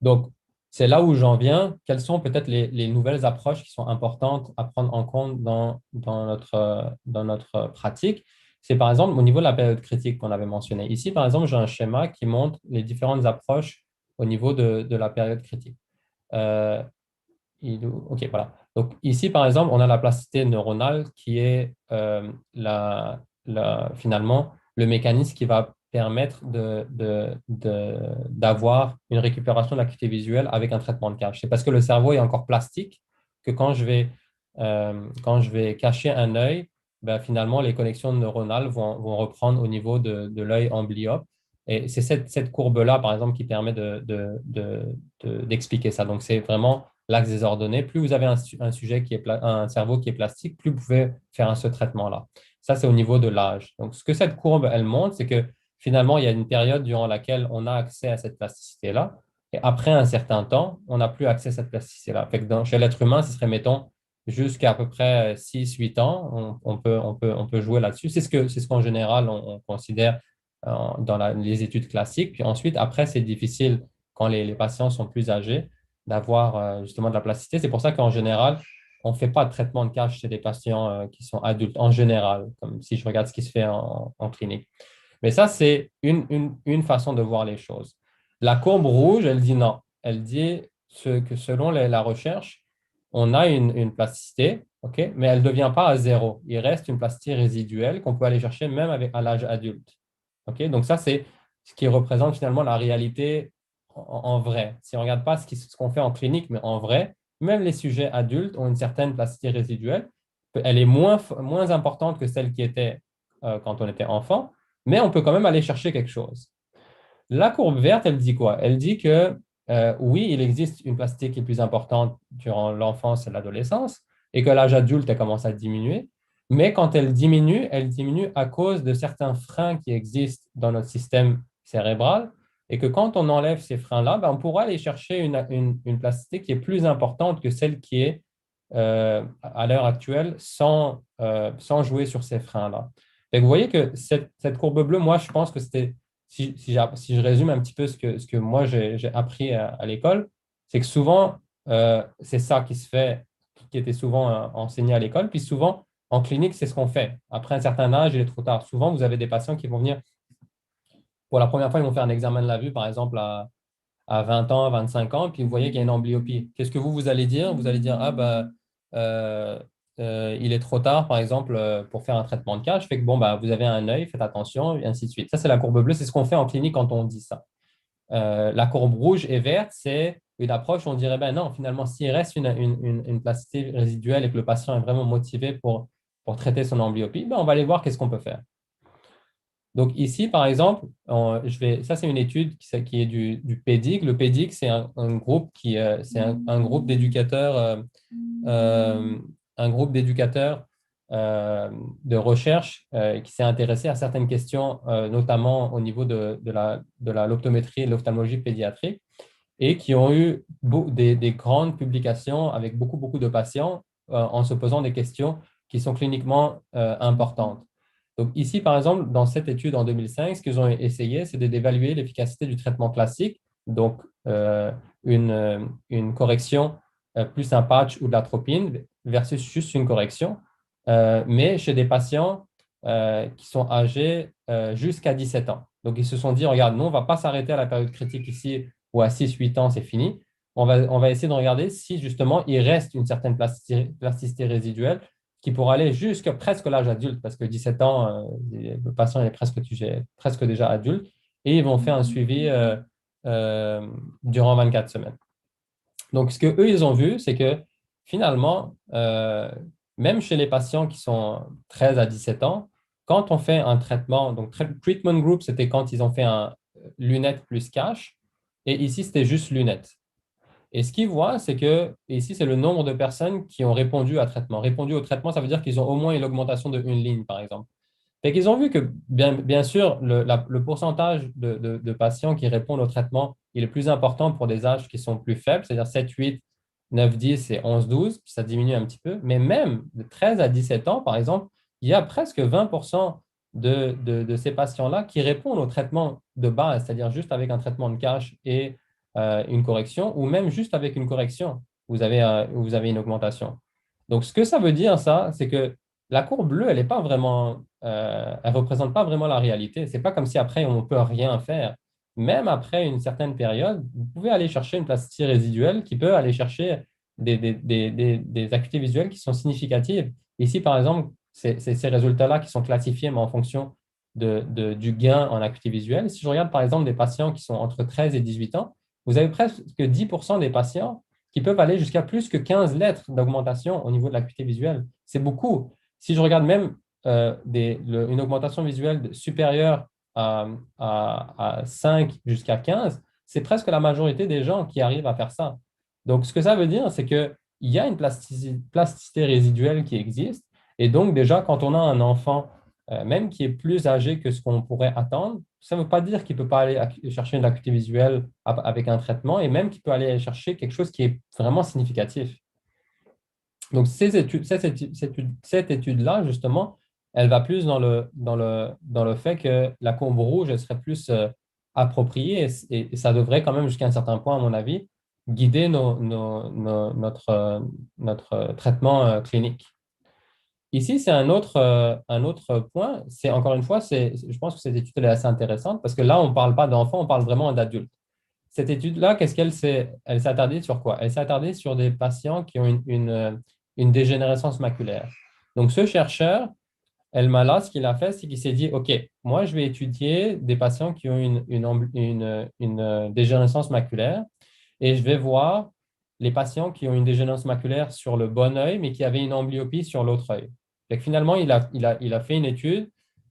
Donc, c'est là où j'en viens. Quelles sont peut-être les nouvelles approches qui sont importantes à prendre en compte dans notre pratique? C'est par exemple au niveau de la période critique qu'on avait mentionné. Ici, par exemple, j'ai un schéma qui montre les différentes approches au niveau de la période critique. Euh, OK, voilà. Donc ici, par exemple, on a la plasticité neuronale qui est finalement le mécanisme qui va permettre d'avoir une récupération de l'acuité visuelle avec un traitement de cache. C'est parce que le cerveau est encore plastique que quand je vais quand je vais cacher un œil, ben, finalement, les connexions neuronales vont reprendre au niveau de l'œil amblyope. Et c'est cette courbe-là, par exemple, qui permet d'expliquer ça. Donc, c'est vraiment l'axe des ordonnées. Plus vous avez un sujet un cerveau qui est plastique, plus vous pouvez faire ce traitement-là. Ça, c'est au niveau de l'âge. Donc, ce que cette courbe, elle montre, c'est que finalement, il y a une période durant laquelle on a accès à cette plasticité-là. Et après un certain temps, on n'a plus accès à cette plasticité-là. Fait que chez l'être humain, ce serait, mettons, jusqu'à peu près 6 8 ans, on peut jouer là-dessus. C'est ce qu'en général, on considère dans les études classiques. Puis ensuite, après, c'est difficile quand les patients sont plus âgés d'avoir justement de la plasticité. C'est pour ça qu'en général, on ne fait pas de traitement de cache chez des patients qui sont adultes, en général, comme si je regarde ce qui se fait en clinique. Mais ça, c'est une façon de voir les choses. La courbe rouge, elle dit non. Elle dit que selon la recherche, on a une plasticité, ok, mais elle ne devient pas à zéro. Il reste une plasticité résiduelle qu'on peut aller chercher même à l'âge adulte. Ok, donc ça, c'est ce qui représente finalement la réalité en vrai. Si on ne regarde pas ce qu'on fait en clinique, mais en vrai, même les sujets adultes ont une certaine plasticité résiduelle. Elle est moins importante que celle qui était quand on était enfant, mais on peut quand même aller chercher quelque chose. La courbe verte, elle dit quoi? Elle dit que oui, il existe une plasticité qui est plus importante durant l'enfance et l'adolescence et que l'âge adulte, elle commence à diminuer. Mais quand elle diminue à cause de certains freins qui existent dans notre système cérébral et que quand on enlève ces freins-là, ben, on pourra aller chercher une plasticité qui est plus importante que celle qui est à l'heure actuelle sans jouer sur ces freins-là. Et vous voyez que cette courbe bleue, moi, je pense que c'était si je résume un petit peu ce que moi j'ai appris à l'école, c'est que souvent, c'est ça qui se fait, qui était souvent enseigné à l'école. Puis souvent, en clinique, c'est ce qu'on fait. Après un certain âge, il est trop tard. Souvent, vous avez des patients qui vont venir pour la première fois, ils vont faire un examen de la vue, par exemple, à 20 ans, 25 ans, puis vous voyez qu'il y a une amblyopie. Qu'est-ce que vous allez dire? Vous allez dire, ah ben, euh, il est trop tard, par exemple, pour faire un traitement de cas. Je fais que, bon, bah, vous avez un œil, faites attention, et ainsi de suite. Ça, c'est la courbe bleue, c'est ce qu'on fait en clinique quand on dit ça. La courbe rouge et verte, c'est une approche où on dirait, ben non, finalement, s'il reste une plasticité résiduelle et que le patient est vraiment motivé pour traiter son amblyopie, ben, on va aller voir qu'est-ce qu'on peut faire. Donc ici, par exemple, ça c'est une étude qui est du PEDIC. Le PEDIC, c'est un groupe c'est un groupe d'éducateurs, euh, un groupe d'éducateurs de recherche qui s'est intéressé à certaines questions, notamment au niveau de l'optométrie et de l'ophtalmologie pédiatrique, et qui ont eu des grandes publications avec beaucoup de patients en se posant des questions qui sont cliniquement importantes. Donc ici, par exemple, dans cette étude en 2005, ce qu'ils ont essayé, c'est d'évaluer l'efficacité du traitement classique, donc une correction plus un patch ou de l'atropine versus juste une correction, mais chez des patients qui sont âgés jusqu'à 17 ans. Donc ils se sont dit, regarde, nous, on ne va pas s'arrêter à la période critique ici où à 6 8 ans, c'est fini. On va essayer de regarder si justement il reste une certaine plasticité résiduelle qui pourra aller jusqu'à presque l'âge adulte, parce que 17 ans, le patient est presque déjà adulte, et ils vont faire un suivi durant 24 semaines. Donc, ce qu'eux, ils ont vu, c'est que finalement, même chez les patients qui sont 13 à 17 ans, quand on fait un traitement, donc treatment group, c'était quand ils ont fait un lunette plus cache, et ici, c'était juste lunettes. Et ce qu'ils voient, c'est que ici, c'est le nombre de personnes qui ont répondu à traitement. Répondu au traitement, ça veut dire qu'ils ont au moins une augmentation de une ligne, par exemple. Et qu'ils ont vu que, bien sûr, le pourcentage de patients qui répondent au traitement, il est plus important pour des âges qui sont plus faibles, c'est-à-dire 7, 8, 9, 10 et 11, 12, puis ça diminue un petit peu. Mais même de 13 à 17 ans, par exemple, il y a presque 20% de ces patients-là qui répondent au traitement de base, c'est-à-dire juste avec un traitement de cache et une correction, ou même juste avec une correction, vous avez une augmentation. Donc, ce que ça veut dire, ça, c'est que la courbe bleue, elle ne représente pas vraiment la réalité. Ce n'est pas comme si après, on ne peut rien faire. Même après une certaine période, vous pouvez aller chercher une plasticité résiduelle qui peut aller chercher des acuités visuelles qui sont significatives. Ici, par exemple, c'est ces résultats-là qui sont classifiés, mais en fonction du gain en acuité visuelle. Si je regarde, par exemple, des patients qui sont entre 13 et 18 ans, vous avez presque 10% des patients qui peuvent aller jusqu'à plus que 15 lettres d'augmentation au niveau de l'acuité visuelle. C'est beaucoup. Si je regarde même une augmentation visuelle supérieure à 5 jusqu'à 15, c'est presque la majorité des gens qui arrivent à faire ça. Donc, ce que ça veut dire, c'est qu'il y a une plasticité résiduelle qui existe. Et donc, déjà, quand on a un enfant, même qui est plus âgé que ce qu'on pourrait attendre, ça ne veut pas dire qu'il ne peut pas aller chercher une acuité visuelle avec un traitement et même qu'il peut aller chercher quelque chose qui est vraiment significatif. Donc, cette étude-là, justement, elle va plus dans le fait que la courbe rouge, elle serait plus appropriée et ça devrait quand même, jusqu'à un certain point, à mon avis, guider notre traitement clinique. Ici, c'est un autre point. C'est encore une fois, je pense que cette étude elle est assez intéressante parce que là, on ne parle pas d'enfants, on parle vraiment d'adultes. Cette étude-là, elle s'est attardée sur quoi? Elle s'est attardée sur des patients qui ont une dégénérescence maculaire. Donc, ce chercheur, El Mala, ce qu'il a fait, c'est qu'il s'est dit, OK, moi, je vais étudier des patients qui ont une dégénérescence maculaire et je vais voir les patients qui ont une dégénérescence maculaire sur le bon œil, mais qui avaient une amblyopie sur l'autre œil. Et finalement, il a fait une étude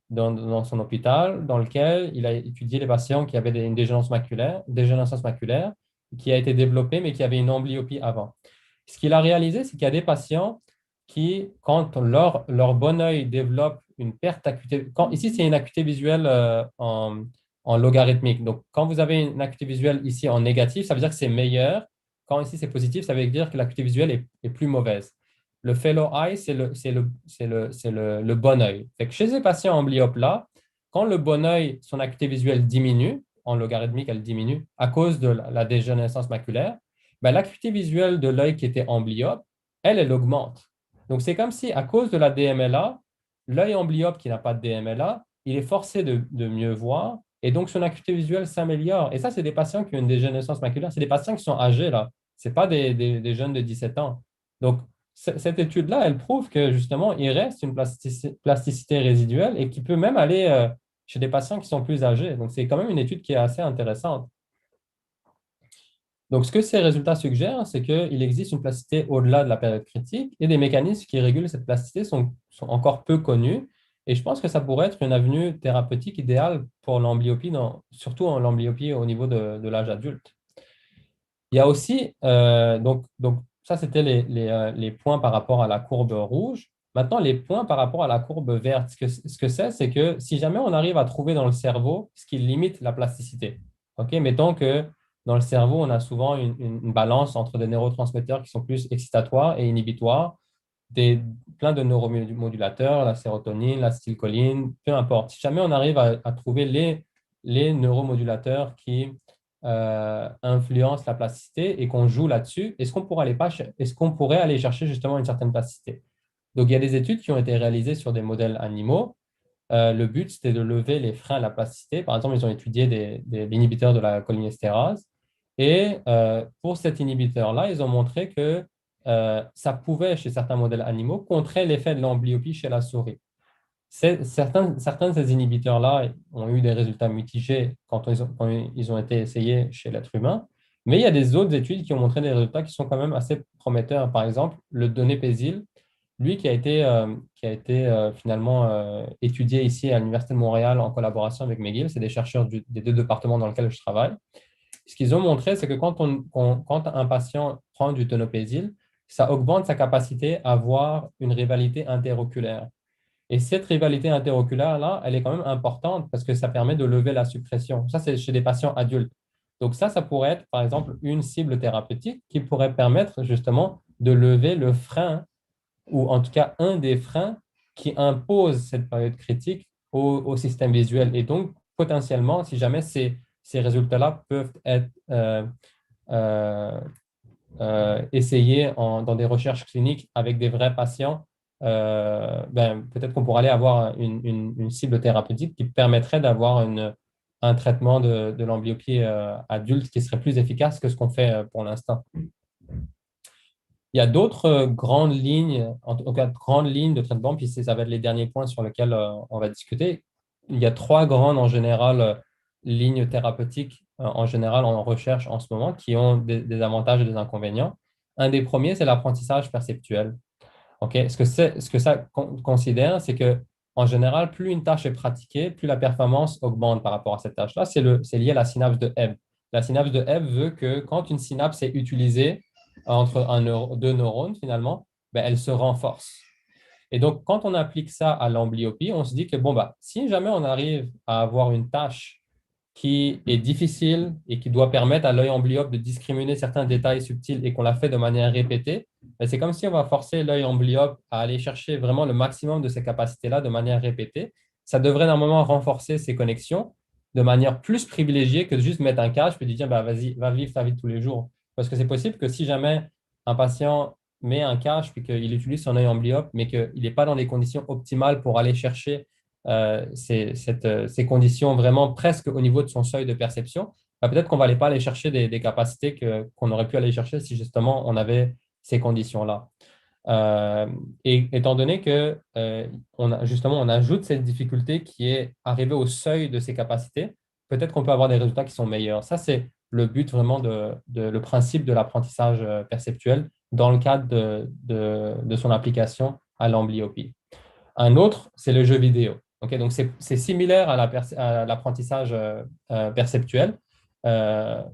dans son hôpital dans lequel il a étudié les patients qui avaient une dégénérescence maculaire qui a été développée, mais qui avait une amblyopie avant. Ce qu'il a réalisé, c'est qu'il y a des patients qui, quand leur bon œil développe une perte d'acuité, ici, c'est une acuité visuelle en logarithmique. Donc, quand vous avez une acuité visuelle ici en négatif, ça veut dire que c'est meilleur. Quand ici, c'est positif, ça veut dire que l'acuité visuelle est plus mauvaise. Le fellow eye, c'est le bon œil. Fait que chez ces patients amblyopes-là, quand le bon œil, son acuité visuelle diminue, en logarithmique, elle diminue à cause de la dégénérescence maculaire, ben, l'acuité visuelle de l'œil qui était amblyope, elle augmente. Donc, c'est comme si, à cause de la DMLA, l'œil amblyope qui n'a pas de DMLA, il est forcé de mieux voir et donc son acuité visuelle s'améliore. Et ça, c'est des patients qui ont une dégénérescence maculaire. C'est des patients qui sont âgés, là. Ce pas des jeunes de 17 ans. Donc, cette étude-là, elle prouve que justement, il reste une plasticité résiduelle et qui peut même aller chez des patients qui sont plus âgés. Donc, c'est quand même une étude qui est assez intéressante. Donc, ce que ces résultats suggèrent, c'est qu'il existe une plasticité au-delà de la période critique et des mécanismes qui régulent cette plasticité sont encore peu connus. Et je pense que ça pourrait être une avenue thérapeutique idéale pour l'amblyopie, surtout en l'amblyopie au niveau de l'âge adulte. Il y a aussi, donc ça, c'était les points par rapport à la courbe rouge. Maintenant, les points par rapport à la courbe verte, ce que c'est que si jamais on arrive à trouver dans le cerveau ce qui limite la plasticité, OK, mettons que dans le cerveau, on a souvent une balance entre des neurotransmetteurs qui sont plus excitatoires et inhibitoires, plein de neuromodulateurs, la sérotonine, l'acétylcholine, peu importe. Si jamais on arrive à trouver les neuromodulateurs qui influencent la plasticité et qu'on joue là-dessus, est-ce qu'on pourrait aller chercher justement une certaine plasticité? Donc, il y a des études qui ont été réalisées sur des modèles animaux. Le but, c'était de lever les freins à la plasticité. Par exemple, ils ont étudié des inhibiteurs de la cholinéstérase. Et pour cet inhibiteur-là, ils ont montré que ça pouvait, chez certains modèles animaux, contrer l'effet de l'amblyopie chez la souris. Certains de ces inhibiteurs-là ont eu des résultats mitigés quand ils ont été essayés chez l'être humain, mais il y a des autres études qui ont montré des résultats qui sont quand même assez prometteurs. Par exemple, le donépésil, lui qui a été finalement étudié ici à l'Université de Montréal en collaboration avec McGill, c'est des chercheurs des deux départements dans lesquels je travaille. Ce qu'ils ont montré, c'est que quand un patient prend du donépésil, ça augmente sa capacité à voir une rivalité interoculaire. Et cette rivalité interoculaire-là, elle est quand même importante parce que ça permet de lever la suppression. Ça, c'est chez des patients adultes. Donc ça pourrait être, par exemple, une cible thérapeutique qui pourrait permettre justement de lever le frein, ou en tout cas un des freins qui impose cette période critique au système visuel. Et donc, potentiellement, si jamais ces résultats-là peuvent être essayés dans des recherches cliniques avec des vrais patients, peut-être qu'on pourrait aller avoir une cible thérapeutique qui permettrait d'avoir un traitement de l'amblyopie adulte qui serait plus efficace que ce qu'on fait pour l'instant. Il y a d'autres grandes lignes, en tout cas grandes lignes de traitement, puis ça va être les derniers points sur lesquels on va discuter. Il y a trois grandes en général lignes thérapeutiques en général en recherche en ce moment qui ont des avantages et des inconvénients. Un des premiers, c'est l'apprentissage perceptuel. OK? Ce que ça considère, c'est que en général, plus une tâche est pratiquée, plus la performance augmente par rapport à cette tâche-là. C'est lié à la synapse de Hebb. La synapse de Hebb veut que quand une synapse est utilisée entre deux neurones, finalement, ben, elle se renforce. Et donc, quand on applique ça à l'amblyopie, on se dit que bon, bah, si jamais on arrive à avoir une tâche qui est difficile et qui doit permettre à l'œil amblyope de discriminer certains détails subtils et qu'on l'a fait de manière répétée, ben, c'est comme si on va forcer l'œil amblyope à aller chercher vraiment le maximum de ces capacités-là de manière répétée. Ça devrait normalement renforcer ces connexions de manière plus privilégiée que de juste mettre un casque et de dire bah, vas-y, va vivre ta vie de tous les jours. Parce que c'est possible que si jamais un patient met un cache puis qu'il utilise son œil amblyope, mais qu'il n'est pas dans les conditions optimales pour aller chercher ces conditions vraiment presque au niveau de son seuil de perception, bah, peut-être qu'on ne va pas aller chercher des capacités qu'on aurait pu aller chercher si justement on avait ces conditions-là. Et étant donné que justement on ajoute cette difficulté qui est arrivée au seuil de ces capacités, peut-être qu'on peut avoir des résultats qui sont meilleurs. Ça, c'est le but vraiment le principe de l'apprentissage perceptuel dans le cadre de son application à l'amblyopie. Un autre, c'est le jeu vidéo. Okay, donc, c'est similaire à l'apprentissage perceptuel.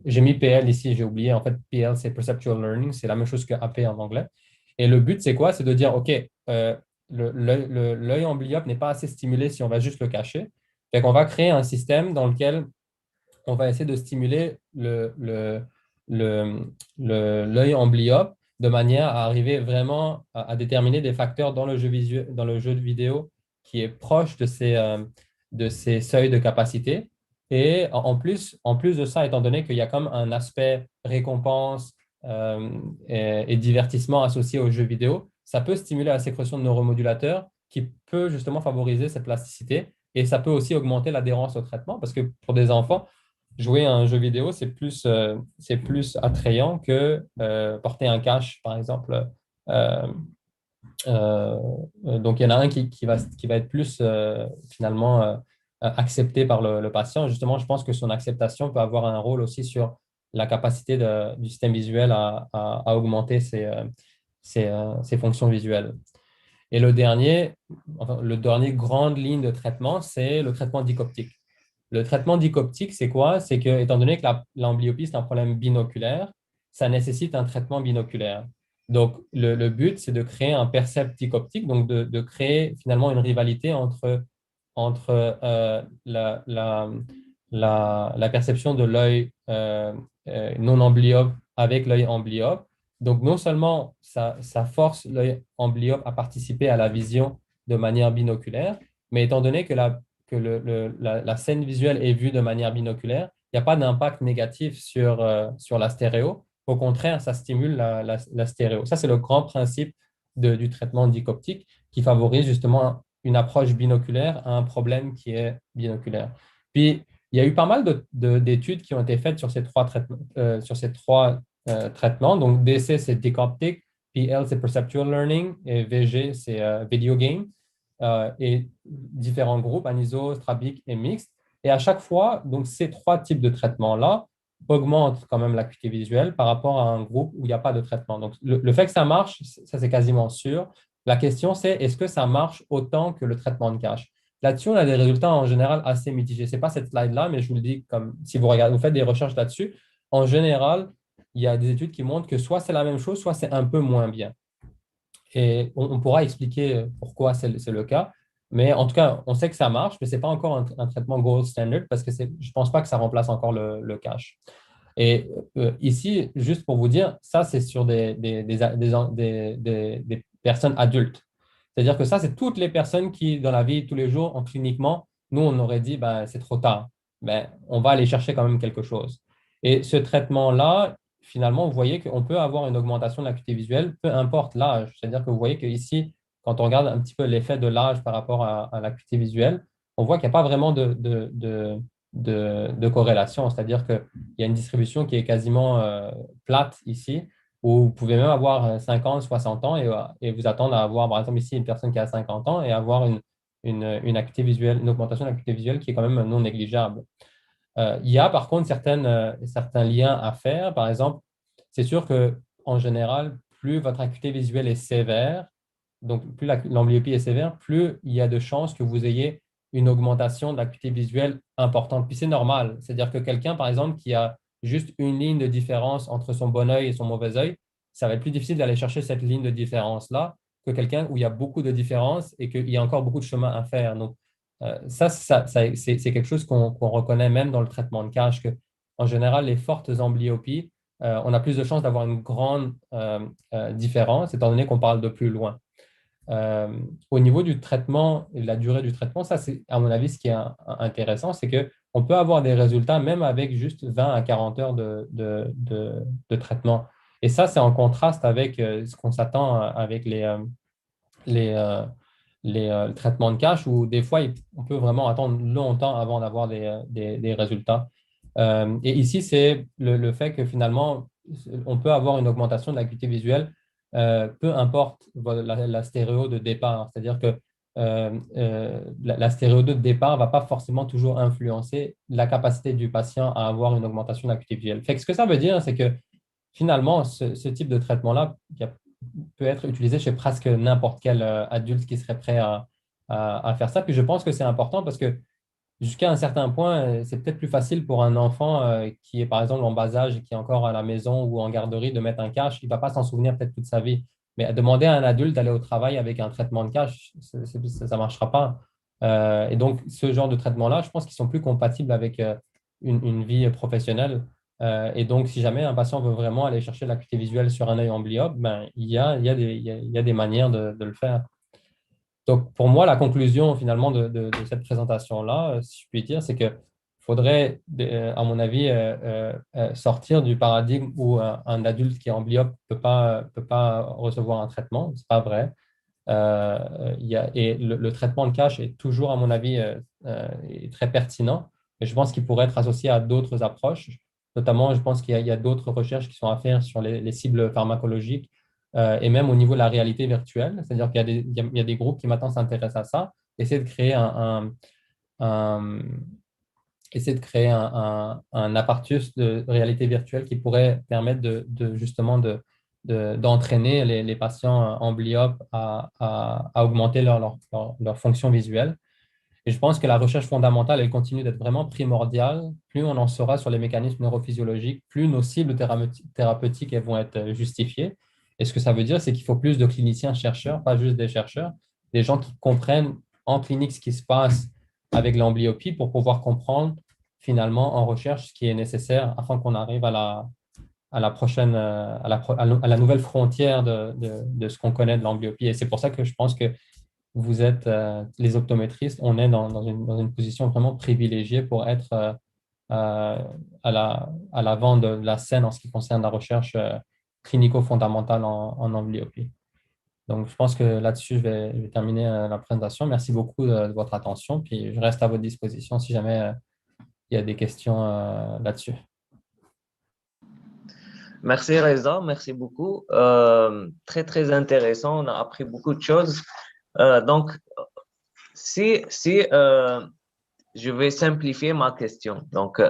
J'ai mis PL ici, j'ai oublié. En fait, PL, c'est Perceptual Learning. C'est la même chose que AP en anglais. Et le but, c'est quoi? C'est de dire, OK, l'œil amblyopes n'est pas assez stimulé si on va juste le cacher. Donc, on va créer un système dans lequel on va essayer de stimuler l'œil amblyopes de manière à arriver vraiment à déterminer des facteurs dans le jeu visuel, dans le jeu de vidéo qui est proche de ces seuils de capacité. Et en plus de ça, étant donné qu'il y a comme un aspect récompense et divertissement associé au jeu vidéo, ça peut stimuler la sécrétion de neuromodulateurs qui peut justement favoriser cette plasticité. Et ça peut aussi augmenter l'adhérence au traitement parce que pour des enfants, jouer à un jeu vidéo, c'est plus attrayant que porter un cache, par exemple. Euh, euh, donc, il y en a un qui va être plus finalement accepté par le patient. Justement, je pense que son acceptation peut avoir un rôle aussi sur la capacité du système visuel à augmenter ses fonctions visuelles. Et le dernier grande ligne de traitement, c'est le traitement dicoptique. Le traitement dicoptique, c'est quoi? C'est que, étant donné que l'amblyopie, c'est un problème binoculaire, ça nécessite un traitement binoculaire. Donc, le but, c'est de créer un percept dicoptique, donc de créer finalement une rivalité entre la perception de l'œil non amblyope avec l'œil amblyope. Donc, non seulement ça force l'œil amblyope à participer à la vision de manière binoculaire, mais étant donné que la scène visuelle est vue de manière binoculaire, il n'y a pas d'impact négatif sur la stéréo. Au contraire, ça stimule la stéréo. Ça, c'est le grand principe du traitement dicoptique qui favorise justement une approche binoculaire à un problème qui est binoculaire. Puis, il y a eu pas mal d'études qui ont été faites sur ces trois traitements. Donc, DC, c'est Dicoptic, PL, c'est Perceptual Learning, et VG, c'est Video Game, et différents groupes, aniso, strabique et mixte. Et à chaque fois, donc, ces trois types de traitements-là augmentent quand même l'acuité visuelle par rapport à un groupe où il n'y a pas de traitement. Donc, le fait que ça marche, ça, c'est quasiment sûr. La question, c'est est-ce que ça marche autant que le traitement de cache? Là-dessus, on a des résultats en général assez mitigés. Ce n'est pas cette slide-là, mais je vous le dis comme si vous regardez, vous faites des recherches là-dessus. En général, il y a des études qui montrent que soit c'est la même chose, soit c'est un peu moins bien. Et on pourra expliquer pourquoi c'est le cas. Mais en tout cas, on sait que ça marche, mais ce n'est pas encore un traitement gold standard parce que je ne pense pas que ça remplace encore le cache. Et ici, juste pour vous dire, ça, c'est sur des personnes adultes. C'est-à-dire que ça, c'est toutes les personnes qui, dans la vie, tous les jours, en cliniquement, nous, on aurait dit, ben, c'est trop tard. Ben, on va aller chercher quand même quelque chose. Et ce traitement-là, finalement, vous voyez qu'on peut avoir une augmentation de l'acuité visuelle, peu importe l'âge. C'est-à-dire que vous voyez qu'ici, quand on regarde un petit peu l'effet de l'âge par rapport à l'acuité visuelle, on voit qu'il n'y a pas vraiment de corrélation. C'est-à-dire qu'il y a une distribution qui est quasiment plate ici, où vous pouvez même avoir 50, 60 ans et vous attendre à avoir, par exemple, ici, une personne qui a 50 ans et avoir une acuité visuelle, une augmentation de l'acuité visuelle qui est quand même non négligeable. Il y a par contre certains liens à faire. Par exemple, c'est sûr que en général, plus votre acuité visuelle est sévère, donc plus l'amblyopie est sévère, plus il y a de chances que vous ayez une augmentation de l'acuité visuelle importante. Puis c'est normal. C'est-à-dire que quelqu'un, par exemple, qui a juste une ligne de différence entre son bon œil et son mauvais œil, ça va être plus difficile d'aller chercher cette ligne de différence-là que quelqu'un où il y a beaucoup de différences et qu'il y a encore beaucoup de chemin à faire. Donc, c'est quelque chose qu'on reconnaît même dans le traitement de cache, que en général, les fortes amblyopies, on a plus de chances d'avoir une grande différence, étant donné qu'on parle de plus loin. Au niveau du traitement et de la durée du traitement, ça, c'est à mon avis ce qui est intéressant, c'est qu'on peut avoir des résultats même avec juste 20 à 40 heures de traitement. Et ça, c'est en contraste avec ce qu'on s'attend avec les, euh, les traitements de cache où des fois, on peut vraiment attendre longtemps avant d'avoir des résultats. Et ici, c'est le fait que finalement, on peut avoir une augmentation de l'acuité visuelle, peu importe la stéréo de départ. C'est-à-dire que la stéréo de départ ne va pas forcément toujours influencer la capacité du patient à avoir une augmentation de l'acuité visuelle. Fait que ce que ça veut dire, c'est que finalement, ce type de traitement-là peut être utilisé chez presque n'importe quel adulte qui serait prêt à faire ça. Puis je pense que c'est important parce que jusqu'à un certain point, c'est peut-être plus facile pour un enfant qui est par exemple en bas âge et qui est encore à la maison ou en garderie de mettre un cache. Il ne va pas s'en souvenir peut-être toute sa vie. Mais à demander à un adulte d'aller au travail avec un traitement de cache, ça ne marchera pas. Et donc, ce genre de traitement-là, je pense qu'ils sont plus compatibles avec une vie professionnelle. Et donc, si jamais un patient veut vraiment aller chercher l'acuité visuelle sur un œil amblyope, ben, il y a des manières de le faire. Donc, pour moi, la conclusion finalement de cette présentation-là, si je puis dire, c'est qu'il faudrait, à mon avis, sortir du paradigme où un adulte qui est amblyope ne peut pas recevoir un traitement. Ce n'est pas vrai. Et le traitement de cache est toujours, à mon avis, est très pertinent. Et je pense qu'il pourrait être associé à d'autres approches. Notamment, je pense qu'il y a d'autres recherches qui sont à faire sur les cibles pharmacologiques et même au niveau de la réalité virtuelle. C'est-à-dire qu'il y a il y a des groupes qui maintenant s'intéressent à ça, essayer de créer un- essayer de créer un apparatus de réalité virtuelle qui pourrait permettre justement d'entraîner les patients amblyopes à augmenter leur fonction visuelle. Et je pense que la recherche fondamentale, elle continue d'être vraiment primordiale. Plus on en saura sur les mécanismes neurophysiologiques, plus nos cibles thérapeutiques elles vont être justifiées. Et ce que ça veut dire, c'est qu'il faut plus de cliniciens-chercheurs, pas juste des chercheurs, des gens qui comprennent en clinique ce qui se passe avec l'amblyopie pour pouvoir comprendre finalement en recherche ce qui est nécessaire afin qu'on arrive à la prochaine, à la nouvelle frontière de ce qu'on connaît de l'amblyopie. Et c'est pour ça que je pense que vous êtes, les optométristes, on est dans une position vraiment privilégiée pour être à l'avant de la scène en ce qui concerne la recherche clinico-fondamentale en amblyopie. Donc, je pense que là-dessus, je vais terminer la présentation. Merci beaucoup de votre attention. Puis, je reste à votre disposition si jamais il y a des questions là-dessus. Merci Reza, merci beaucoup. Très, très intéressant. On a appris beaucoup de choses. Donc, si je vais simplifier ma question. Donc,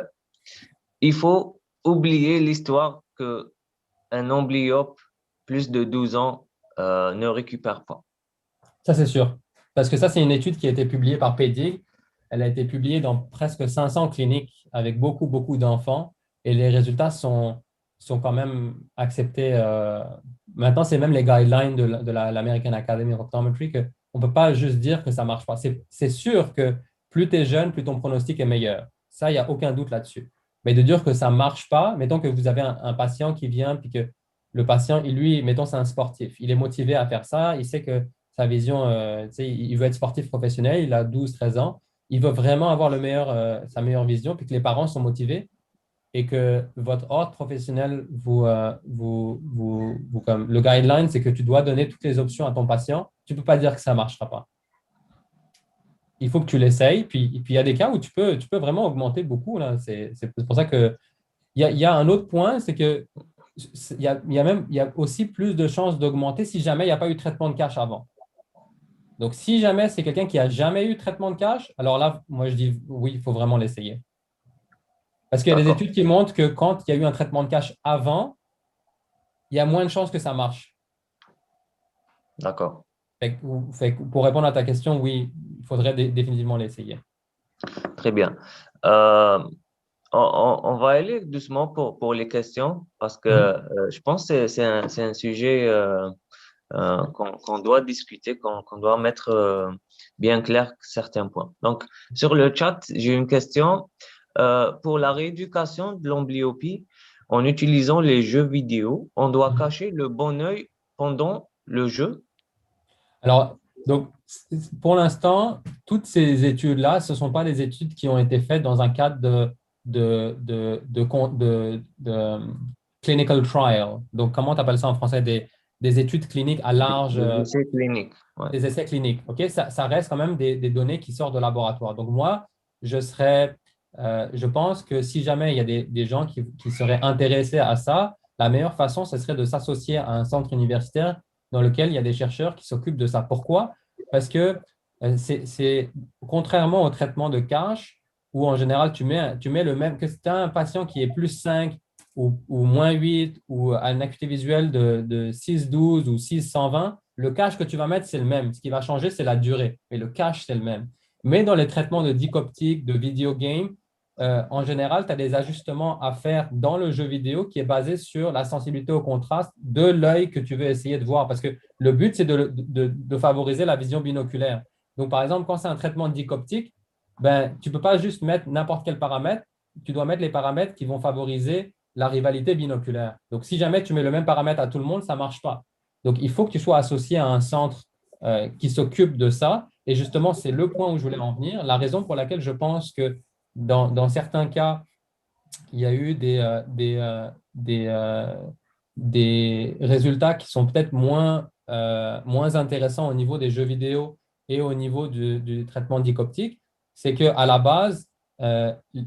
il faut oublier l'histoire qu'un amblyope plus de 12 ans ne récupère pas. Ça, c'est sûr. Parce que ça, c'est une étude qui a été publiée par PEDIG. Elle a été publiée dans presque 500 cliniques avec beaucoup, beaucoup d'enfants et les résultats sont quand même acceptés. Maintenant, c'est même les guidelines de l'American Academy of Optometry qu'on ne peut pas juste dire que ça ne marche pas. C'est sûr que plus tu es jeune, plus ton pronostic est meilleur. Ça, il n'y a aucun doute là-dessus. Mais de dire que ça ne marche pas, mettons que vous avez un patient qui vient puis que le patient, lui, mettons, c'est un sportif. Il est motivé à faire ça. Il sait que sa vision, il veut être sportif professionnel, il a 12-13 ans, il veut vraiment avoir sa meilleure vision, puis que les parents sont motivés et que votre ordre professionnel comme le guideline, c'est que tu dois donner toutes les options à ton patient. Tu ne peux pas dire que ça ne marchera pas. Il faut que tu l'essayes, puis il y a des cas où tu peux vraiment augmenter beaucoup. C'est pour ça que il y a un autre point, c'est que il y a aussi plus de chances d'augmenter si jamais il n'y a pas eu de traitement de cache avant. Donc, si jamais c'est quelqu'un qui n'a jamais eu de traitement de cache, alors là, moi, je dis oui, il faut vraiment l'essayer. Parce qu'il y a des études qui montrent que quand il y a eu un traitement de cache avant, il y a moins de chances que ça marche. D'accord. Pour répondre à ta question, oui, il faudrait définitivement l'essayer. Très bien. Euh, on va aller doucement pour les questions parce que Mhm. je pense que c'est un sujet qu'on doit discuter, qu'on doit mettre bien clair certains points. Donc, sur le chat, j'ai une question. Pour la rééducation de l'amblyopie, en utilisant les jeux vidéo, on doit Mhm. cacher le bon œil pendant le jeu. Alors, donc, pour l'instant, toutes ces études-là, ce ne sont pas des études qui ont été faites dans un cadre de clinical trial. Donc, comment tu appelles ça en français? Des études cliniques à large, Les essais cliniques. Ouais. des essais cliniques. OK? Ça reste quand même des données qui sortent de laboratoire. Donc, moi, je pense que si jamais il y a des gens qui seraient intéressés à ça, la meilleure façon, ce serait de s'associer à un centre universitaire dans lequel il y a des chercheurs qui s'occupent de ça. Pourquoi? Parce que contrairement au traitement de cache, où en général, tu mets le même, que si tu as un patient qui est plus 5 ou moins 8 ou à une acuité visuelle de 6,12 ou 6,120, le cache que tu vas mettre, c'est le même. Ce qui va changer, c'est la durée. Mais le cache, c'est le même. Mais dans les traitements de dioptique, de video game, en général, tu as des ajustements à faire dans le jeu vidéo qui est basé sur la sensibilité au contraste de l'œil que tu veux essayer de voir. Parce que le but, c'est de favoriser la vision binoculaire. Donc, par exemple, quand c'est un traitement dioptique, ben, tu ne peux pas juste mettre n'importe quel paramètre. Tu dois mettre les paramètres qui vont favoriser la rivalité binoculaire. Donc, si jamais tu mets le même paramètre à tout le monde, ça ne marche pas. Donc, il faut que tu sois associé à un centre qui s'occupe de ça. Et justement, c'est le point où je voulais en venir. La raison pour laquelle je pense que dans certains cas, il y a eu des résultats qui sont peut-être moins intéressants au niveau des jeux vidéo et au niveau du traitement dioptique, c'est qu'à la base,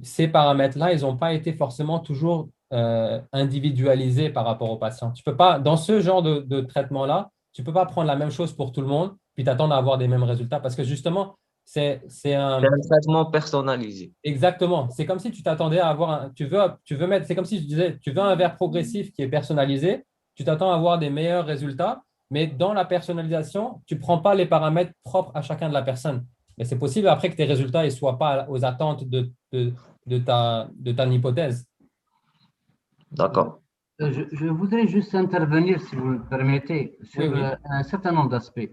ces paramètres-là, ils n'ont pas été forcément toujours individualisés par rapport aux patients. Tu peux pas, dans ce genre de traitement-là, tu ne peux pas prendre la même chose pour tout le monde puis t'attendre à avoir des mêmes résultats parce que justement, c'est C'est un, un traitement personnalisé. exactement. C'est comme si tu t'attendais à avoir tu veux mettre, c'est comme si je disais, tu veux un verre progressif qui est personnalisé, tu t'attends à avoir des meilleurs résultats, mais dans la personnalisation, tu ne prends pas les paramètres propres à chacun de la personne. Mais c'est possible après que tes résultats ne soient pas aux attentes de ta hypothèse. D'accord. Je voudrais juste intervenir, si vous le permettez, Oui, sur oui. un certain nombre d'aspects.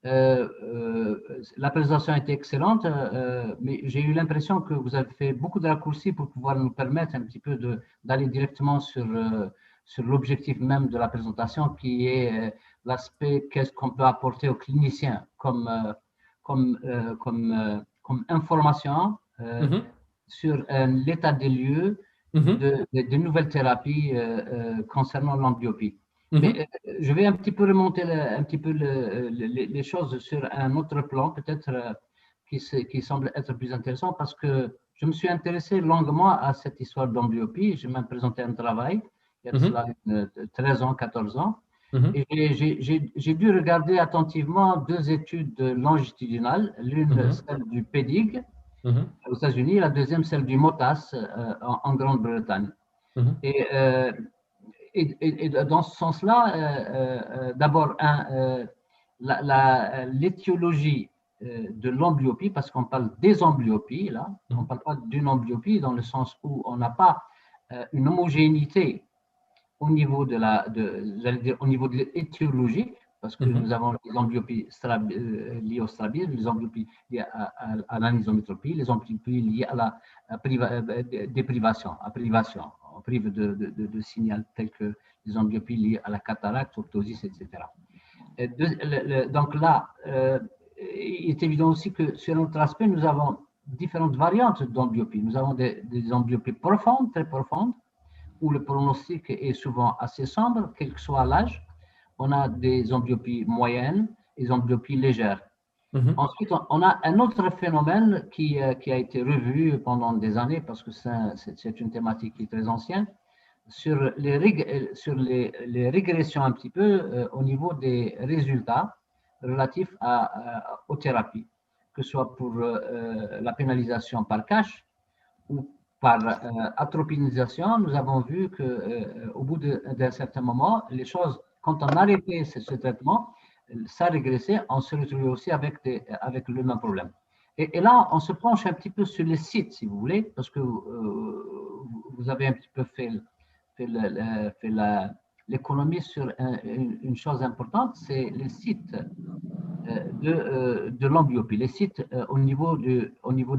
La présentation était excellente, mais j'ai eu l'impression que vous avez fait beaucoup de raccourcis pour pouvoir nous permettre un petit peu d'aller directement sur l'objectif même de la présentation, qui est l'aspect qu'est-ce qu'on peut apporter aux cliniciens comme information Mhm, sur l'état des lieux mhm, de nouvelles thérapies concernant l'amblyopie. mhm. Mais je vais un petit peu remonter un petit peu les choses sur un autre plan, peut-être qui semble être plus intéressant, parce que je me suis intéressé longuement à cette histoire d'amblyopie. J'ai même présenté un travail il y a de Mhm, cela 13 ans, 14 ans. mhm, Et j'ai dû regarder attentivement deux études longitudinales, l'une mhm, celle du PEDIG mhm, aux États-Unis, la deuxième celle du MOTAS en Grande-Bretagne. mhm, Et, et dans ce sens-là, d'abord, l'étiologie de l'amblyopie, parce qu'on parle des amblyopies, là, on ne mhm, parle pas d'une amblyopie dans le sens où on n'a pas une homogénéité au niveau j'allais dire, au niveau de l'étiologie, parce que mhm, nous avons les amblyopies liées au strabisme, les amblyopies liées à l'anisométropie, les amblyopies liées à la déprivation, à privation. On prive de signal tel que les amblyopies liées à la cataracte, optosis, etc. Donc là, il est évident aussi que sur notre aspect, nous avons différentes variantes d'amblyopie. Nous avons des amblyopies profondes, très profondes, où le pronostic est souvent assez sombre, quel que soit l'âge. On a des amblyopies moyennes et des amblyopies légères. mhm, Ensuite, on a un autre phénomène qui a été revu pendant des années, parce que c'est une thématique qui est très ancienne, sur les régressions un petit peu au niveau des résultats relatifs aux thérapies, que ce soit pour la pénalisation par cash ou par atropinisation, nous avons vu qu'au bout d'un certain moment, les choses, quand on arrêtait ce traitement, ça régressait, on se retrouvait aussi avec le même problème. Et là, on se penche un petit peu sur les sites, si vous voulez, parce que vous avez un petit peu fait l'économie sur une chose importante, c'est les sites de l'amblyopie, les sites au niveau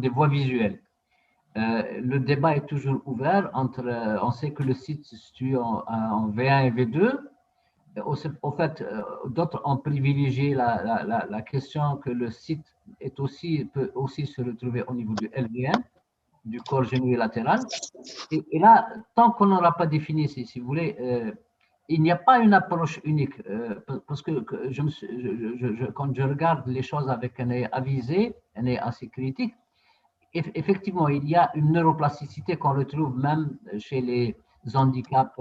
des voies visuelles. Le débat est toujours ouvert entre, on sait que le site se situe en V1 et V2. Au fait, d'autres ont privilégié la question que le site peut aussi se retrouver au niveau du LV1, du corps génouillé latéral. Et là, tant qu'on n'aura pas défini, si vous voulez, il n'y a pas une approche unique. Parce que quand je regarde les choses avec un œil avisé, un œil assez critique, effectivement, il y a une neuroplasticité qu'on retrouve même chez les handicaps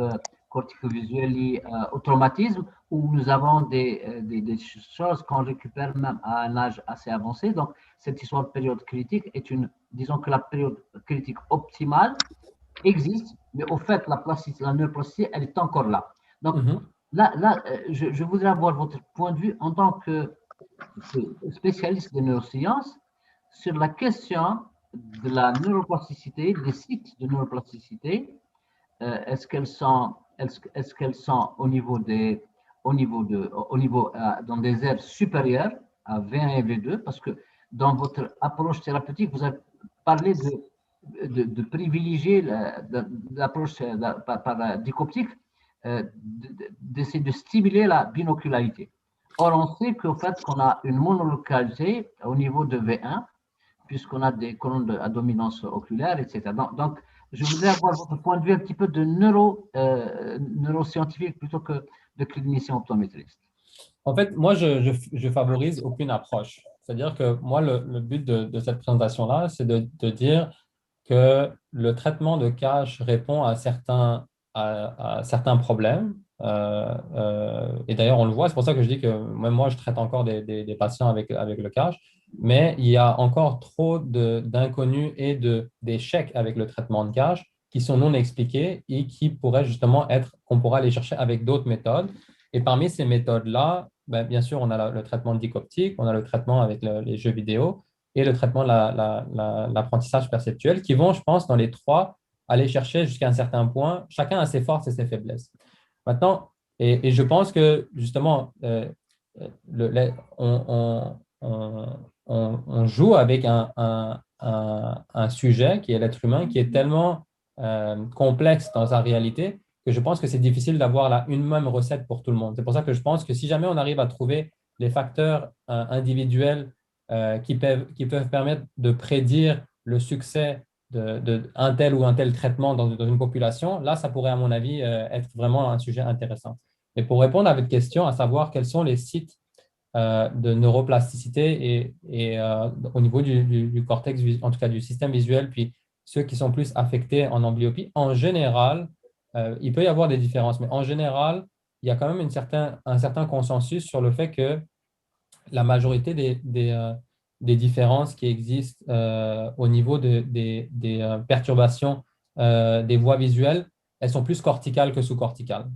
corticovisuels liés au traumatisme, où nous avons des choses qu'on récupère même à un âge assez avancé. Donc, cette histoire de période critique disons que la période critique optimale existe, mais au fait, la neuroplasticité, elle est encore là. Donc, là je voudrais avoir votre point de vue en tant que spécialiste des neurosciences sur la question de la neuroplasticité, des sites de neuroplasticité. Est-ce qu'elles sont au niveau dans des aires supérieures à V1 et V2, parce que dans votre approche thérapeutique, vous avez parlé de privilégier l'approche par dicoptique, d'essayer de stimuler la binocularité. Or, on sait qu'au fait qu'on a une monolocalité au niveau de V1, puisqu'on a des colonnes à dominance oculaire, etc. Donc, je voudrais avoir votre point de vue un petit peu de neuroscientifique plutôt que de clinicien optométriste. En fait, moi, je favorise aucune approche. C'est-à-dire que moi, le but de cette présentation-là, c'est de dire que le traitement de CASH répond à certains problèmes. Et d'ailleurs, on le voit, c'est pour ça que je dis que même moi, je traite encore des patients avec le CASH, mais il y a encore trop d'inconnus et d'échecs avec le traitement de CASH qui sont non expliqués et qui pourraient justement qu'on pourra aller chercher avec d'autres méthodes. Et parmi ces méthodes-là, ben, bien sûr, on a le traitement dicoptique, on a le traitement avec les jeux vidéo et le traitement de l'apprentissage perceptuel qui vont, je pense, dans les trois, aller chercher jusqu'à un certain point. Chacun a ses forces et ses faiblesses. Maintenant, et je pense que justement, on joue avec un sujet qui est l'être humain, qui est tellement complexe dans sa réalité que je pense que c'est difficile d'avoir une même recette pour tout le monde. C'est pour ça que je pense que si jamais on arrive à trouver les facteurs individuels qui peuvent permettre de prédire le succès d'un tel ou un tel traitement dans une population, là, ça pourrait, à mon avis, être vraiment un sujet intéressant. Mais pour répondre à votre question, à savoir quels sont les sites de neuroplasticité et au niveau du cortex, en tout cas du système visuel, puis ceux qui sont plus affectés en amblyopie, en général, il peut y avoir des différences, mais en général, il y a quand même un certain consensus sur le fait que la majorité des différences qui existent au niveau des perturbations des voies visuelles, elles sont plus corticales que sous-corticales.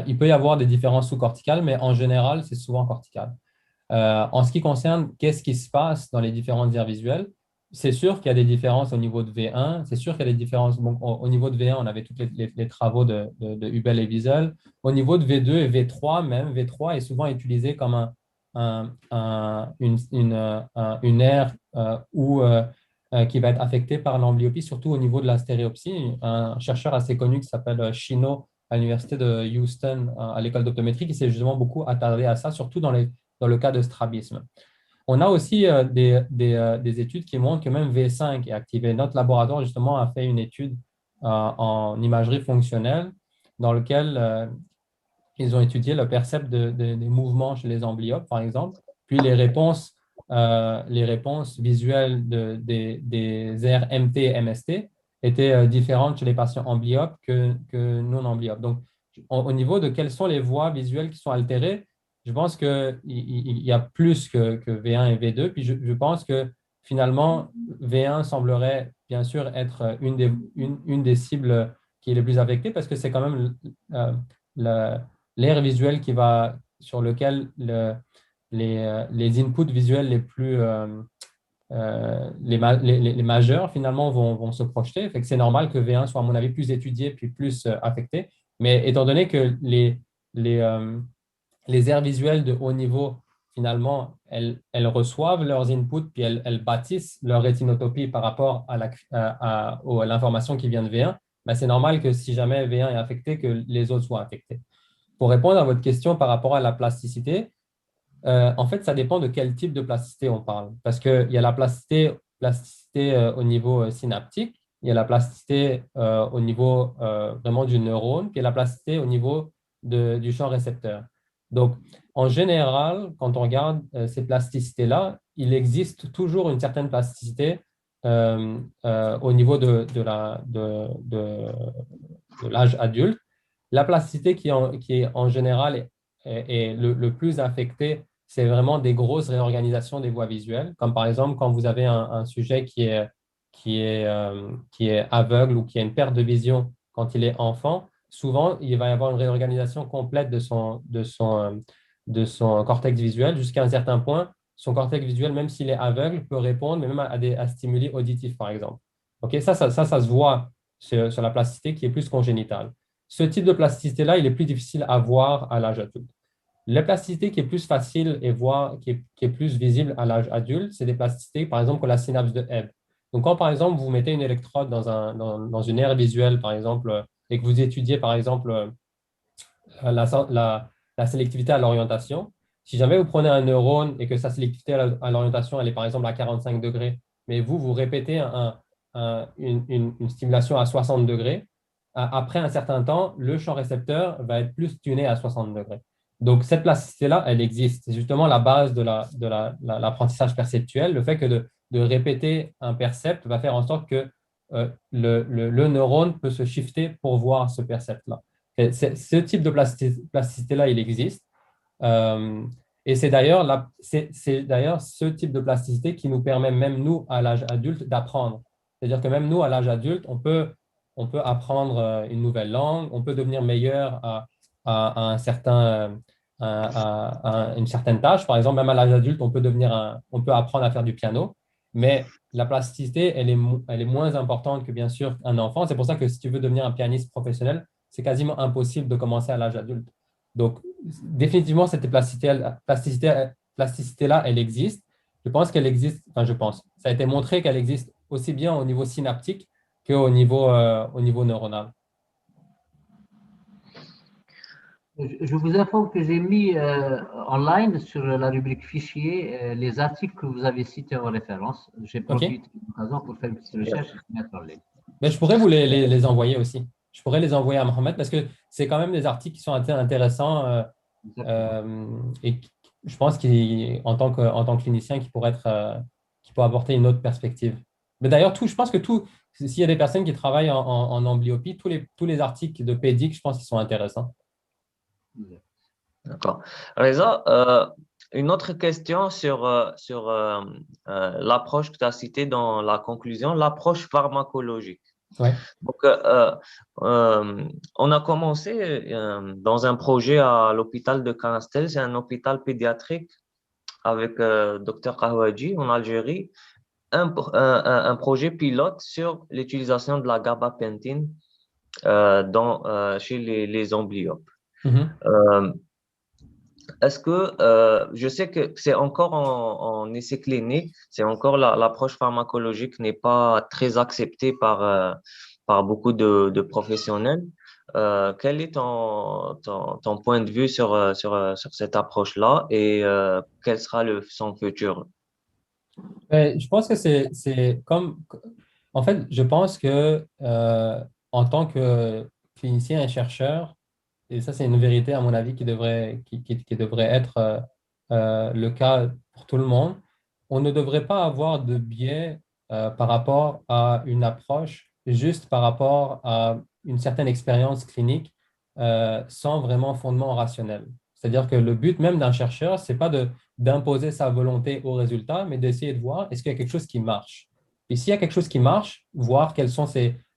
Il peut y avoir des différences sous-corticales, mais en général, c'est souvent cortical. En ce qui concerne qu'est-ce qui se passe dans les différentes aires visuelles, c'est sûr qu'il y a des différences au niveau de V1, c'est sûr qu'il y a des différences. Bon, au niveau de V1, on avait tous les travaux de Hubel et Wiesel. Au niveau de V2 et V3, même, V3 est souvent utilisé comme une aire qui va être affectée par l'amblyopie, surtout au niveau de la stéréopsie. Un chercheur assez connu qui s'appelle Chino à l'université de Houston, à l'école d'optométrie, qui s'est justement beaucoup attardé à ça, surtout dans le cas de strabisme. On a aussi des études qui montrent que même V5 est activé. Notre laboratoire, justement, a fait une étude en imagerie fonctionnelle dans laquelle ils ont étudié le percept des mouvements chez les amblyopes, par exemple, puis les réponses visuelles des aires MT et MST étaient différentes chez les patients amblyopes que non amblyopes. Donc, au niveau de quelles sont les voies visuelles qui sont altérées, je pense qu'il y a plus que V1 et V2. Puis je pense que finalement, V1 semblerait bien sûr être une des cibles qui est les plus affectées parce que c'est quand même le- l'aire visuelle sur lequel les inputs visuels les plus les majeurs finalement vont se projeter. Fait que c'est normal que V1 soit, à mon avis, plus étudié puis plus affecté. Mais étant donné que les, euh, les aires visuelles de haut niveau, finalement, elles reçoivent leurs inputs puis elles bâtissent leur rétinotopie par rapport à l'information qui vient de V1, ben, c'est normal que si jamais V1 est affecté, que les autres soient affectés. Pour répondre à votre question par rapport à la plasticité, en fait, ça dépend de quel type de plasticité on parle. Parce qu'il y a la plasticité au niveau synaptique, il y a la plasticité au niveau vraiment du neurone, puis il y a la plasticité au niveau du champ récepteur. Donc, en général, quand on regarde ces plasticités-là, il existe toujours une certaine plasticité au niveau de l'âge adulte. La plasticité qui est en général est le plus affectée, c'est vraiment des grosses réorganisations des voies visuelles, comme par exemple quand vous avez un sujet qui est aveugle ou qui a une perte de vision quand il est enfant, souvent il va y avoir une réorganisation complète de son cortex visuel jusqu'à un certain point. Son cortex visuel, même s'il est aveugle, peut répondre, mais même à des stimuli auditifs, par exemple. OK, ça se voit sur la plasticité qui est plus congénitale. Ce type de plasticité-là, il est plus difficile à voir à l'âge adulte. La plasticité qui est plus facile et qui est plus visible à l'âge adulte, c'est des plasticités, par exemple, comme la synapse de Hebb. Donc, quand, par exemple, vous mettez une électrode dans une aire visuelle, par exemple, et que vous étudiez, par exemple, la sélectivité à l'orientation, si jamais vous prenez un neurone et que sa sélectivité à l'orientation, elle est, par exemple, à 45 degrés, mais vous répétez une stimulation à 60 degrés, après un certain temps, le champ récepteur va être plus tuné à 60 degrés. Donc, cette plasticité-là, elle existe. C'est justement la base de l'apprentissage perceptuel. Le fait que de répéter un percept va faire en sorte que le neurone peut se shifter pour voir ce percept-là. Ce type de plasticité-là, il existe. Euh, et c'est d'ailleurs ce type de plasticité qui nous permet, même nous, à l'âge adulte, d'apprendre. C'est-à-dire que même nous, à l'âge adulte, on peut apprendre une nouvelle langue, on peut devenir meilleur à une certaine tâche. Par exemple, même à l'âge adulte, on peut apprendre à faire du piano. Mais la plasticité, elle est moins importante que, bien sûr, un enfant. C'est pour ça que si tu veux devenir un pianiste professionnel, c'est quasiment impossible de commencer à l'âge adulte. Donc, définitivement, cette plasticité-là, elle existe. Je pense qu'elle existe, enfin, je pense. Ça a été montré qu'elle existe aussi bien au niveau synaptique au niveau neuronal. Je vous informe que j'ai mis online sur la rubrique fichier les articles que vous avez cités en référence. J'ai OK? profité de l'occasion pour faire une petite recherche et les mettre en ligne. Mais je pourrais vous les envoyer aussi. Je pourrais les envoyer à Mohamed parce que c'est quand même des articles qui sont intéressants Exactement. et je pense en tant que clinicien, qui pourrait apporter une autre perspective. Mais d'ailleurs, je pense que s'il y a des personnes qui travaillent en amblyopie, tous les articles de PEDIC, je pense qu'ils sont intéressants. D'accord. Reza, une autre question sur l'approche que tu as citée dans la conclusion, l'approche pharmacologique. Ouais. Donc, on a commencé dans un projet à l'hôpital de Canastel, c'est un hôpital pédiatrique avec Dr Kahwaji en Algérie, un projet pilote sur l'utilisation de la gabapentine chez les amblyopes. Mhm. Est-ce que je sais que c'est encore en essai clinique, c'est encore l'approche pharmacologique n'est pas très acceptée par beaucoup de professionnels. Quel est ton point de vue sur cette approche-là et quel sera son futur? Je pense que c'est comme, en fait, je pense que en tant que clinicien et chercheur, et ça c'est une vérité à mon avis qui devrait être le cas pour tout le monde, on ne devrait pas avoir de biais par rapport à une approche, juste par rapport à une certaine expérience clinique sans vraiment fondement rationnel. C'est-à-dire que le but même d'un chercheur, ce n'est pas d'imposer sa volonté au résultat, mais d'essayer de voir est-ce qu'il y a quelque chose qui marche. Et s'il y a quelque chose qui marche, voir quels sont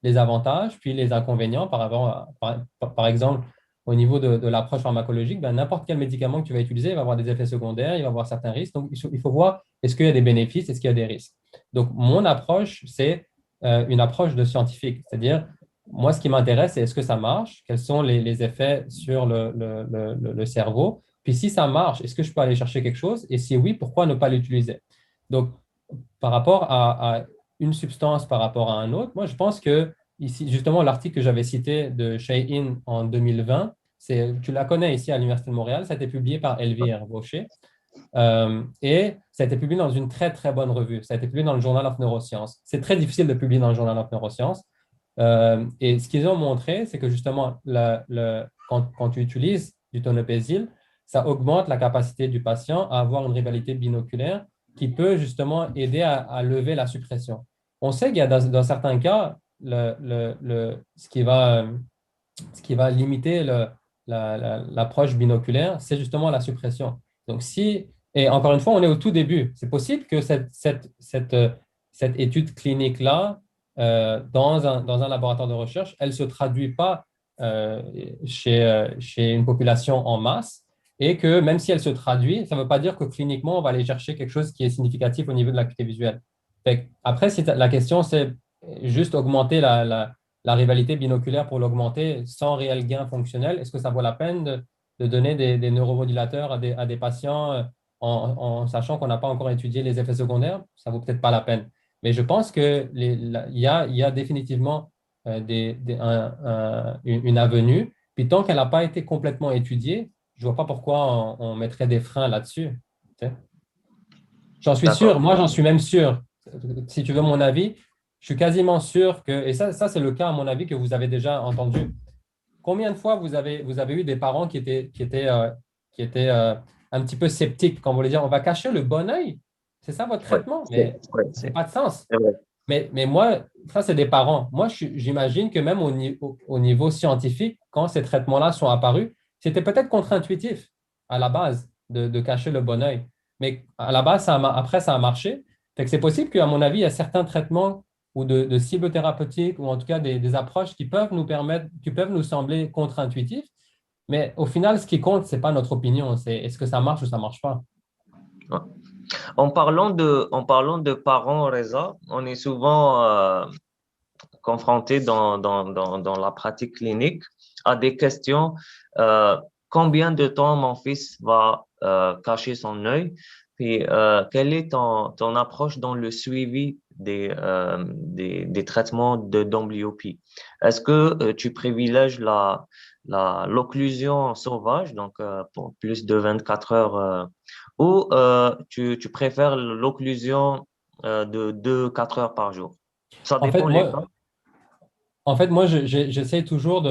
les avantages, puis les inconvénients par exemple, au niveau de l'approche pharmacologique, ben, n'importe quel médicament que tu vas utiliser, il va avoir des effets secondaires, il va avoir certains risques. Donc, il faut voir est-ce qu'il y a des bénéfices, est-ce qu'il y a des risques. Donc, mon approche, c'est une approche de scientifique. C'est-à-dire, moi, ce qui m'intéresse, c'est est-ce que ça marche, quels sont les effets sur le cerveau. Puis, si ça marche, est-ce que je peux aller chercher quelque chose? Et si oui, pourquoi ne pas l'utiliser? Donc, par rapport à une substance par rapport à un autre, moi, je pense que ici, justement, l'article que j'avais cité de Shea-In en 2020, tu la connais ici à l'Université de Montréal, ça a été publié par Elvire Baucher. Et ça a été publié dans une très, très bonne revue. Ça a été publié dans le Journal of Neuroscience. C'est très difficile de publier dans le Journal of Neuroscience. Et ce qu'ils ont montré, c'est que justement, quand tu utilises du tonopézil, ça augmente la capacité du patient à avoir une rivalité binoculaire qui peut justement aider à lever la suppression. On sait qu'il y a dans certains cas, ce qui va limiter l'approche binoculaire, c'est justement la suppression. Donc, et encore une fois, on est au tout début. C'est possible que cette étude clinique-là, dans un laboratoire de recherche, elle ne se traduit pas chez une population en masse et que même si elle se traduit, ça ne veut pas dire que cliniquement, on va aller chercher quelque chose qui est significatif au niveau de l'acuité visuelle. Après, la question, c'est juste augmenter la rivalité binoculaire pour l'augmenter sans réel gain fonctionnel. Est-ce que ça vaut la peine de donner des neuromodulateurs à des patients en sachant qu'on n'a pas encore étudié les effets secondaires? Ça ne vaut peut-être pas la peine. Mais je pense qu'il y a définitivement une avenue. Puis tant qu'elle n'a pas été complètement étudiée, je ne vois pas pourquoi on mettrait des freins là-dessus. Tu sais. J'en suis sûr, moi j'en suis même sûr. Si tu veux mon avis, je suis quasiment sûr que, et ça c'est le cas à mon avis que vous avez déjà entendu. Combien de fois vous avez eu des parents qui étaient un petit peu sceptiques quand vous voulez dire on va cacher le bon œil? C'est ça votre traitement? Mais ça n'a pas de sens. Mais moi, ça, c'est des parents. Moi, j'imagine que même au niveau scientifique, quand ces traitements-là sont apparus, c'était peut-être contre-intuitif à la base de cacher le bon œil. Mais à la base, après, ça a marché. Fait que c'est possible qu'à mon avis, il y a certains traitements ou de cibles thérapeutiques ou en tout cas des approches qui peuvent nous sembler contre-intuitifs. Mais au final, ce qui compte, ce n'est pas notre opinion. C'est est-ce que ça marche ou ça ne marche pas. Ouais. En parlant de parents, Reza, on est souvent confronté dans la pratique clinique à des questions. Combien de temps mon fils va cacher son œil? Puis, quelle est ton approche dans le suivi des traitements d'amblyopie? Est-ce que tu privilèges l'occlusion sauvage, donc pour plus de 24 heures, ou tu préfères l'occlusion de 2-4 heures par jour? Ça dépend les cas. En fait, moi, j'essaie toujours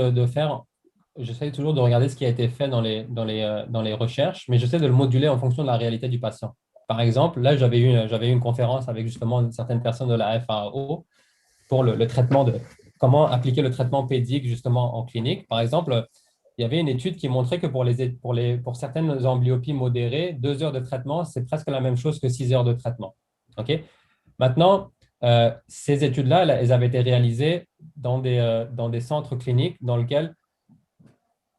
j'essaie toujours de regarder ce qui a été fait dans les recherches, mais j'essaie de le moduler en fonction de la réalité du patient. Par exemple, là, j'avais eu une conférence avec justement certaines personnes de la FAO pour le traitement comment appliquer le traitement pédique justement en clinique. Par exemple, il y avait une étude qui montrait que pour certaines amblyopies modérées, 2 heures de traitement, c'est presque la même chose que 6 heures de traitement. OK? Maintenant, ces études-là, elles avaient été réalisées dans des centres cliniques dans lesquels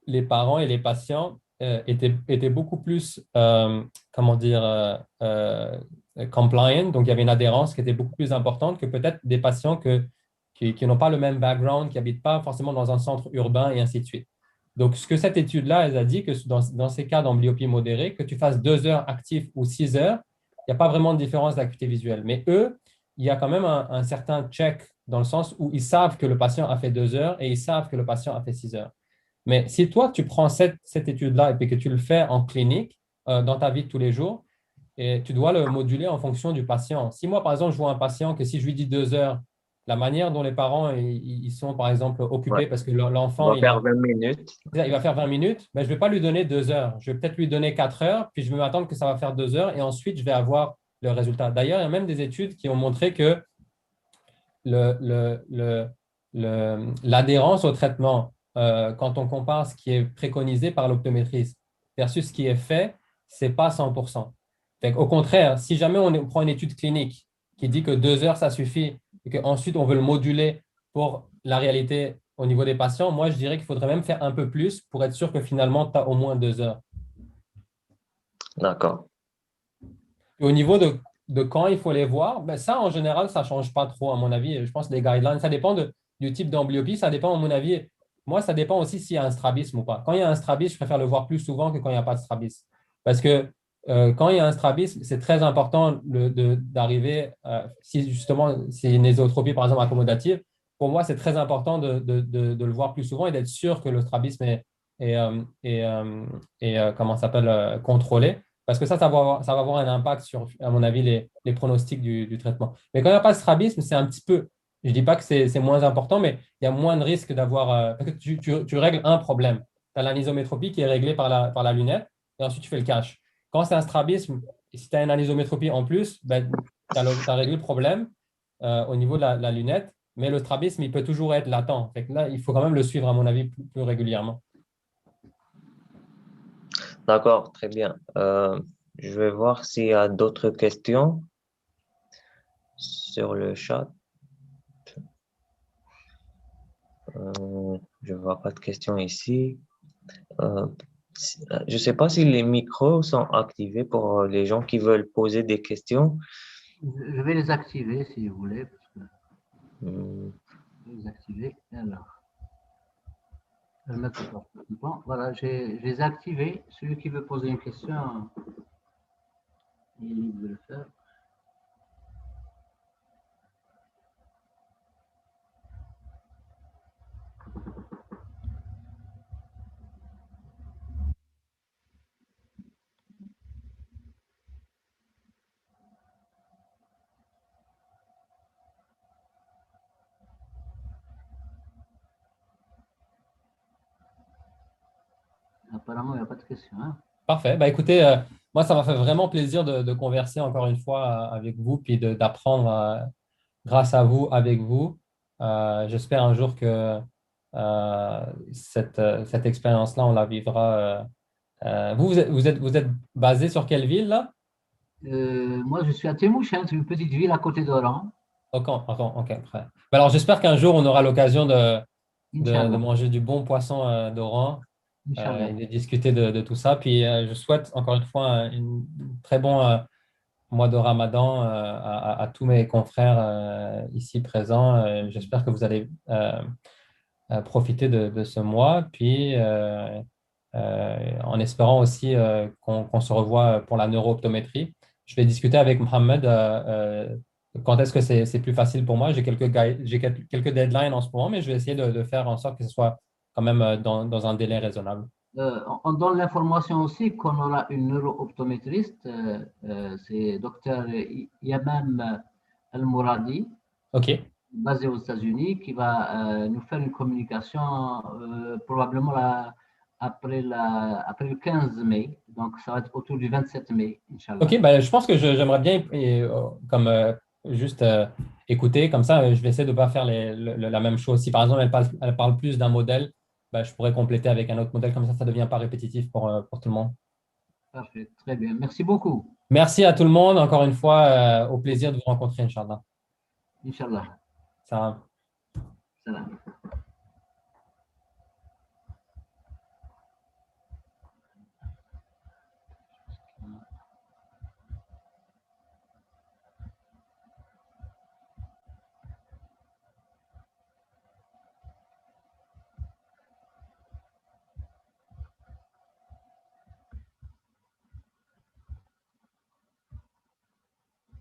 les parents et les patients étaient beaucoup plus, comment dire, compliant. Donc, il y avait une adhérence qui était beaucoup plus importante que peut-être des patients qui n'ont pas le même background, qui n'habitent pas forcément dans un centre urbain et ainsi de suite. Donc, ce que cette étude-là, elle a dit que dans ces cas d'amblyopie modérée, que tu fasses 2 heures actives ou 6 heures, il n'y a pas vraiment de différence d'acuité visuelle. Mais eux, il y a quand même un certain check dans le sens où ils savent que le patient a fait 2 heures et ils savent que le patient a fait 6 heures. Mais si toi, tu prends cette étude-là et puis que tu le fais en clinique, dans ta vie de tous les jours, et tu dois le moduler en fonction du patient. Si moi, par exemple, je vois un patient que si je lui dis 2 heures, la manière dont les parents ils sont, par exemple, occupés parce que l'enfant… Il va faire 20 minutes. Il va faire 20 minutes, mais je ne vais pas lui donner 2 heures. Je vais peut-être lui donner 4 heures, puis je vais m'attendre que ça va faire 2 heures et ensuite, je vais avoir le résultat. D'ailleurs, il y a même des études qui ont montré que l'adhérence au traitement, quand on compare ce qui est préconisé par l'optométriste versus ce qui est fait, ce n'est pas 100%. Au contraire, si jamais on prend une étude clinique qui dit que 2 heures, ça suffit, et qu'ensuite on veut le moduler pour la réalité au niveau des patients, moi, je dirais qu'il faudrait même faire un peu plus pour être sûr que finalement, tu as au moins 2 heures. D'accord. Et au niveau de quand il faut les voir, ben ça, en général, ça ne change pas trop, à mon avis. Je pense que les guidelines, ça dépend du type d'amblyopie, ça dépend, à mon avis. Moi, ça dépend aussi s'il y a un strabisme ou pas. Quand il y a un strabisme, je préfère le voir plus souvent que quand il n'y a pas de strabisme. Parce que quand il y a un strabisme, c'est très important d'arriver, si justement c'est une ésotropie, par exemple, accommodative, pour moi, c'est très important de le voir plus souvent et d'être sûr que le strabisme comment ça s'appelle, contrôlé. Parce que ça va avoir un impact sur, à mon avis, les pronostics du traitement. Mais quand il n'y a pas de strabisme, c'est un petit peu, je ne dis pas que c'est moins important, mais il y a moins de risque d'avoir, parce que tu règles un problème. Tu as l'anisométropie qui est réglée par la lunette, et ensuite tu fais le cache. Quand c'est un strabisme, et si tu as une anisométropie en plus, ben, tu as réglé le problème au niveau de la lunette, mais le strabisme, il peut toujours être latent. Fait que là, il faut quand même le suivre, à mon avis, plus régulièrement. D'accord, très bien. Je vais voir s'il y a d'autres questions sur le chat. Je ne vois pas de questions ici. Je ne sais pas si les micros sont activés pour les gens qui veulent poser des questions. Je vais les activer si vous voulez. Parce que Hmm, je vais les activer. Alors, je vais mettre le participant. Voilà, je les ai activés. Celui qui veut poser une question, il est libre de le faire. Apparemment, il n'y a pas de question. Hein. Parfait. Bah, écoutez, moi, ça m'a fait vraiment plaisir de converser encore une fois avec vous, puis d'apprendre grâce à vous, avec vous. J'espère un jour que cette expérience-là, on la vivra. Vous êtes basé sur quelle ville, là? Moi, je suis à Témouchent, c'est une petite ville à côté d'Oran. Ok, prêt. Bah, alors, j'espère qu'un jour, on aura l'occasion de Inch'Allah. manger du bon poisson d'Oran et Inch'Allah. de discuter de tout ça. Puis, je souhaite encore une fois un très bon mois de Ramadan à tous mes confrères ici présents. J'espère que vous allez profiter de ce mois, puis en espérant aussi qu'on se revoit pour la neurooptométrie. Je vais discuter avec Mohamed quand est-ce que c'est plus facile pour moi. J'ai quelques deadlines en ce moment, mais je vais essayer de faire en sorte que ce soit quand même dans un délai raisonnable. On donne l'information aussi qu'on aura une neurooptométriste, c'est docteur Yamam Al-Mouradi, OK. basé aux États-Unis, qui va nous faire une communication probablement après le 15 mai. Donc, ça va être autour du 27 mai, Inch'Allah. OK, ben, je pense que j'aimerais bien comme juste écouter, comme ça, je vais essayer de ne pas faire la même chose. Si par exemple elle parle plus d'un modèle, ben, je pourrais compléter avec un autre modèle, comme ça ne devient pas répétitif pour tout le monde. Parfait, très bien. Merci beaucoup. Merci à tout le monde, encore une fois, au plaisir de vous rencontrer, Inch'Allah. Inch'Allah. Ça Salam.